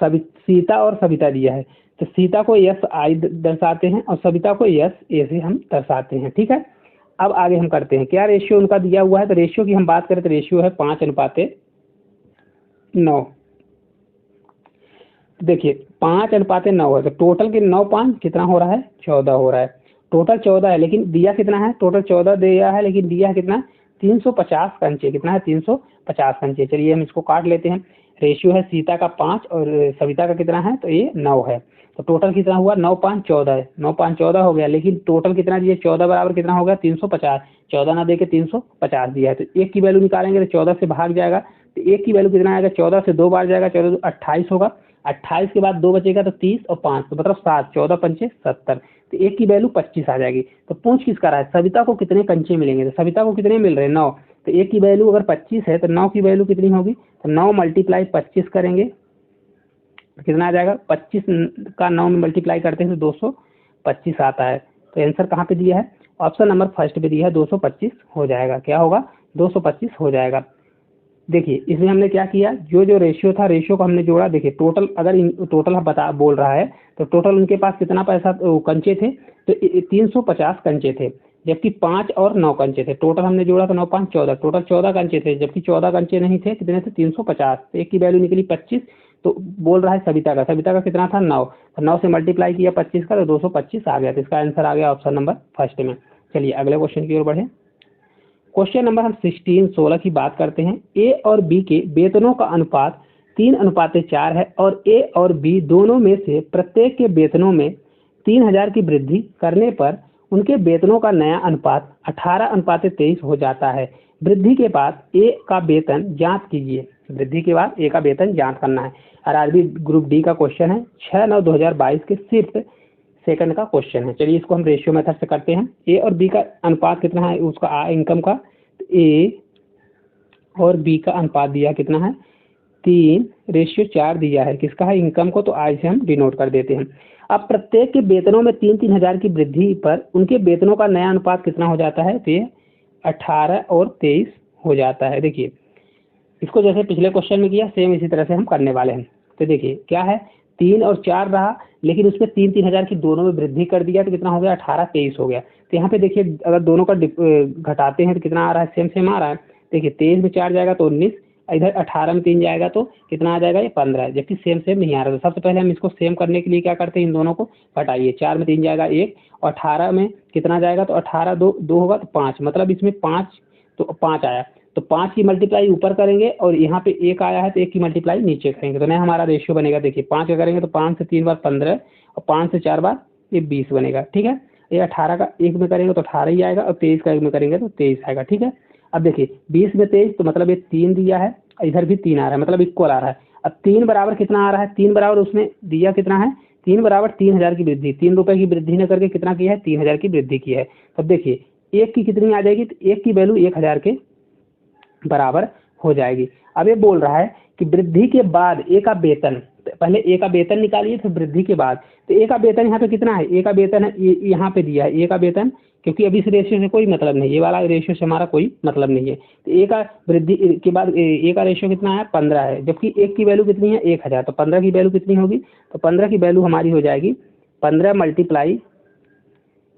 S1: सीता और सविता दिया है तो सीता को यस आई दर्शाते हैं और सविता को यस ए से हम दर्शाते हैं। ठीक है, अब आगे हम करते हैं क्या रेशियो उनका दिया हुआ है, तो रेशियो की हम बात करें तो रेशियो है 5:9। देखिए 5:9 है तो टोटल के 9 5 कितना हो रहा है 14 हो रहा है, टोटल 14 है लेकिन दिया कितना है, टोटल 14 दिया है लेकिन दिया है कितना 350 कंचे, कितना है 350 कंचे। चलिए हम इसको काट लेते हैं। रेशियो है सीता का 5 और सविता का कितना है, तो ये 9 है, तो टोटल कितना हुआ 9 5 14 है, 9 5 14 हो गया, लेकिन टोटल कितना दिया 14 बराबर कितना हो गया 350, 14 ना देके 350 दिया है तो एक की वैल्यू निकालेंगे तो 14 से भाग जाएगा, तो एक की वैल्यू कितना आएगा 14 से 2 बार जाएगा, 14 28 होगा, 28 के बाद 2 बचेगा तो 30 और 5 तो मतलब 7, 14 पंचे 70, तो एक की वैल्यू 25 आ जाएगी। तो पूछ किसका रहा है, सविता को कितने कंचे मिलेंगे, तो सविता को कितने मिल रहे हैं 9, तो एक की वैल्यू अगर 25 है तो 9 की वैल्यू कितनी होगी, तो 9 × 25 करेंगे कितना आ जाएगा 25 का 9 में मल्टीप्लाई करते हैं तो 225 आता है। तो आंसर कहाँ पे दिया है, ऑप्शन नंबर फर्स्ट पे दिया है 225 हो जाएगा। क्या होगा 225 हो जाएगा। देखिए इसमें हमने क्या किया, जो रेशियो था रेशियो को हमने जोड़ा। देखिए टोटल अगर टोटल बता बोल रहा है तो टोटल उनके पास कितना पैसा कंचे थे, तो 350 कंचे थे, जबकि 5 और 9 कंचे थे। टोटल हमने जोड़ा तो 9 5 14, टोटल 14 कंचे थे, जबकि 14 कंचे नहीं थे, कितने थे 350, तो एक की वैल्यू निकली 25। तो बोल रहा है सविता का कितना था 9, तो 9 से मल्टीप्लाई किया 25 का तो 225 आ गया, तो इसका आंसर आ गया ऑप्शन नंबर फर्स्ट में। चलिए अगले क्वेश्चन की ओर बढ़े। क्वेश्चन नंबर हम 16 की बात करते हैं। ए और बी के वेतनों का अनुपात 3:4 है और ए और बी दोनों में से प्रत्येक के वेतनों में 3000 की वृद्धि करने पर उनके वेतनों का नया अनुपात 18:23 हो जाता है। वृद्धि के बाद ए का वेतन जांच कीजिए। वृद्धि के बाद ए का वेतन जांच करना है। आरआरबी ग्रुप डी का क्वेश्चन है 6/9/2022 के सेकंड का क्वेश्चन है। चलिए इसको हम रेशियो मेथड से करते हैं। ए और बी का अनुपात कितना है उसका इनकम का, ए और बी का अनुपात दिया कितना है 3:4 दिया है, किसका है इनकम को, तो आज से हम डिनोट कर देते हैं। अब प्रत्येक के वेतनों में 3-3 हजार की वृद्धि पर उनके वेतनों का नया अनुपात कितना हो जाता है, तो ये 18 और 23 हो जाता है। देखिए इसको जैसे पिछले क्वेश्चन में किया सेम इसी तरह से हम करने वाले हैं। तो देखिए क्या है 3 और 4 रहा, लेकिन उसमें 3-3 हजार की दोनों में वृद्धि कर दिया तो कितना हो गया 18-23 हो गया। तो यहाँ पे देखिए अगर दोनों का घटाते हैं तो कितना आ रहा है, सेम सेम आ रहा है। देखिए 23 में 4 जाएगा तो 19, इधर 18 में 3 जाएगा तो कितना आ जाएगा, ये 15, जबकि सेम सेम नहीं आ रहा। तो सबसे पहले हम इसको सेम करने के लिए क्या करते हैं, इन दोनों को घटाइए। 4 में 3 जाएगा 1, और 18 में कितना जाएगा, तो 18 2 होगा तो 5, मतलब इसमें 5 तो 5 आया, तो 5 की मल्टीप्लाई ऊपर करेंगे और यहाँ पे 1 आया है तो 1 की मल्टीप्लाई नीचे करेंगे, तो नया हमारा रेशियो बनेगा। देखिए 5 का करेंगे तो 5 से 3 बार 15, और 5 से 4 बार ये 20 बनेगा। ठीक है, ये 18 का 1 में करेंगे तो 18 ही आएगा, और 23 का 1 में करेंगे तो 23 आएगा। ठीक है, अब देखिए 20 में 23 तो मतलब ये 3 दिया है, इधर भी 3 आ रहा है, मतलब इक्वल आ रहा है। अब 3 बराबर कितना आ रहा है, 3 बराबर उसमें दिया कितना है, 3 बराबर 3000 की वृद्धि, 3 रुपए की वृद्धि न करके कितना किया है, 3000 की वृद्धि की है। तब देखिए 1 की कितनी आ जाएगी, तो 1 की वैल्यू 1000 के बराबर हो जाएगी। अब ये बोल रहा है कि वृद्धि के बाद ए का वेतन, पहले ए का वेतन निकालिए फिर वृद्धि के बाद। तो ए का वेतन यहाँ पे कितना है, ए का वेतन है यहाँ पे दिया है ए का वेतन, क्योंकि अभी इस रेशियो से कोई मतलब नहीं, ये वाला रेशियो से हमारा कोई मतलब नहीं है। तो ए का वृद्धि के बाद ए का रेशियो कितना है 15 है, जबकि 1 की वैल्यू कितनी है 1000, तो 15 की वैल्यू कितनी होगी, तो 15 की वैल्यू हमारी हो जाएगी 15 मल्टीप्लाई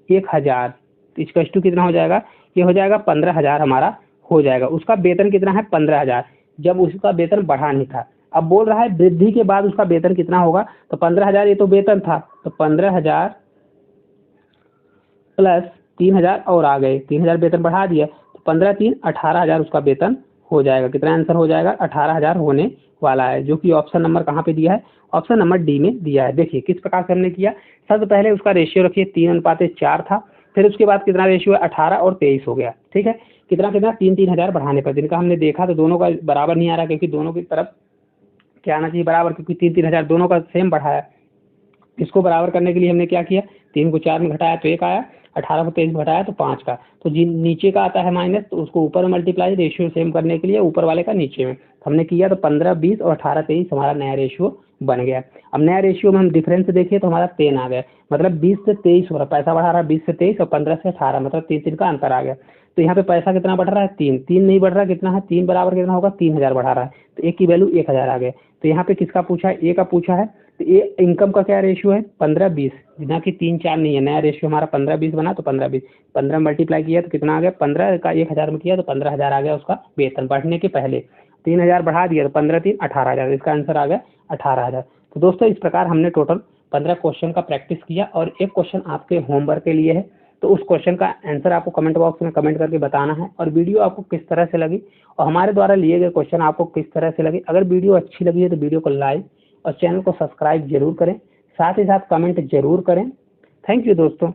S1: 1000, इसका टू कितना हो जाएगा, ये हो जाएगा 15,000 हमारा हो जाएगा। उसका वेतन कितना है 15,000, जब उसका वेतन बढ़ा नहीं था। अब बोल रहा है वृद्धि के बाद उसका वेतन कितना होगा, तो 15,000 ये तो वेतन था, तो 15,000 प्लस 3,000 और आ गए, 3,000 वेतन बढ़ा दिया, तो 15 3 18,000 उसका वेतन हो जाएगा। कितना आंसर हो जाएगा, 18,000 होने वाला है, जो कि ऑप्शन नंबर कहाँ पे दिया है, ऑप्शन नंबर डी में दिया है। देखिए किस प्रकार से हमने किया, सबसे पहले उसका रेशियो रखिए 3:4 था, फिर उसके बाद कितना रेशियो है 18 और 23 हो गया। ठीक है, कितना कितना 3-3 हजार बढ़ाने पर, जिनका हमने देखा तो दोनों का बराबर नहीं आ रहा, क्योंकि दोनों की तरफ क्या आना चाहिए बराबर, क्योंकि 3-3 हजार दोनों का सेम बढ़ाया। इसको बराबर करने के लिए हमने क्या किया, 3 को 4 में घटाया तो 1 आया, 18 को 23 में घटाया तो 5 का, तो जिन नीचे का आता है माइनस तो उसको ऊपर में मल्टीप्लाई, रेशियो सेम करने के लिए ऊपर वाले का नीचे में हमने किया, तो 15 20 और 18 23 हमारा नया रेशियो बन गया। अब नया रेशियो में हम डिफरेंस देखिए तो हमारा 10 आ गया, मतलब 20 से 23 हो रहा, पैसा बढ़ा रहा है 20 से 23 और 15 से 18, मतलब 3 का अंतर आ गया। तो यहाँ पे पैसा कितना बढ़ रहा है 3 नहीं बढ़ रहा, कितना है 3 बराबर कितना होगा 3000 बढ़ा रहा है, तो एक की वैल्यू 1000 आ गया। तो यहाँ पे किसका पूछा है, ए का पूछा है, तो ये इनकम का क्या रेशियो है 15-20, ना कि 3-4 नहीं है, नया रेशियो हमारा 15-20 बना, तो 15-20 15 मल्टीप्लाई किया तो कितना आ गया, 15 का 1000 में किया तो 15,000 आ गया उसका वेतन बढ़ने के पहले, 3000 बढ़ा दिया तो 15 3 18,000, इसका आंसर आ गया 18,000। तो दोस्तों इस प्रकार हमने टोटल 15 क्वेश्चन का प्रैक्टिस किया, और एक क्वेश्चन आपके होमवर्क के लिए है, तो उस क्वेश्चन का आंसर आपको कमेंट बॉक्स में कमेंट करके बताना है, और वीडियो आपको किस तरह से लगी और हमारे द्वारा लिए गए क्वेश्चन आपको किस तरह से लगे। अगर वीडियो अच्छी लगी है तो वीडियो को लाइक और चैनल को सब्सक्राइब जरूर करें, साथ ही साथ कमेंट जरूर करें। थैंक यू दोस्तों।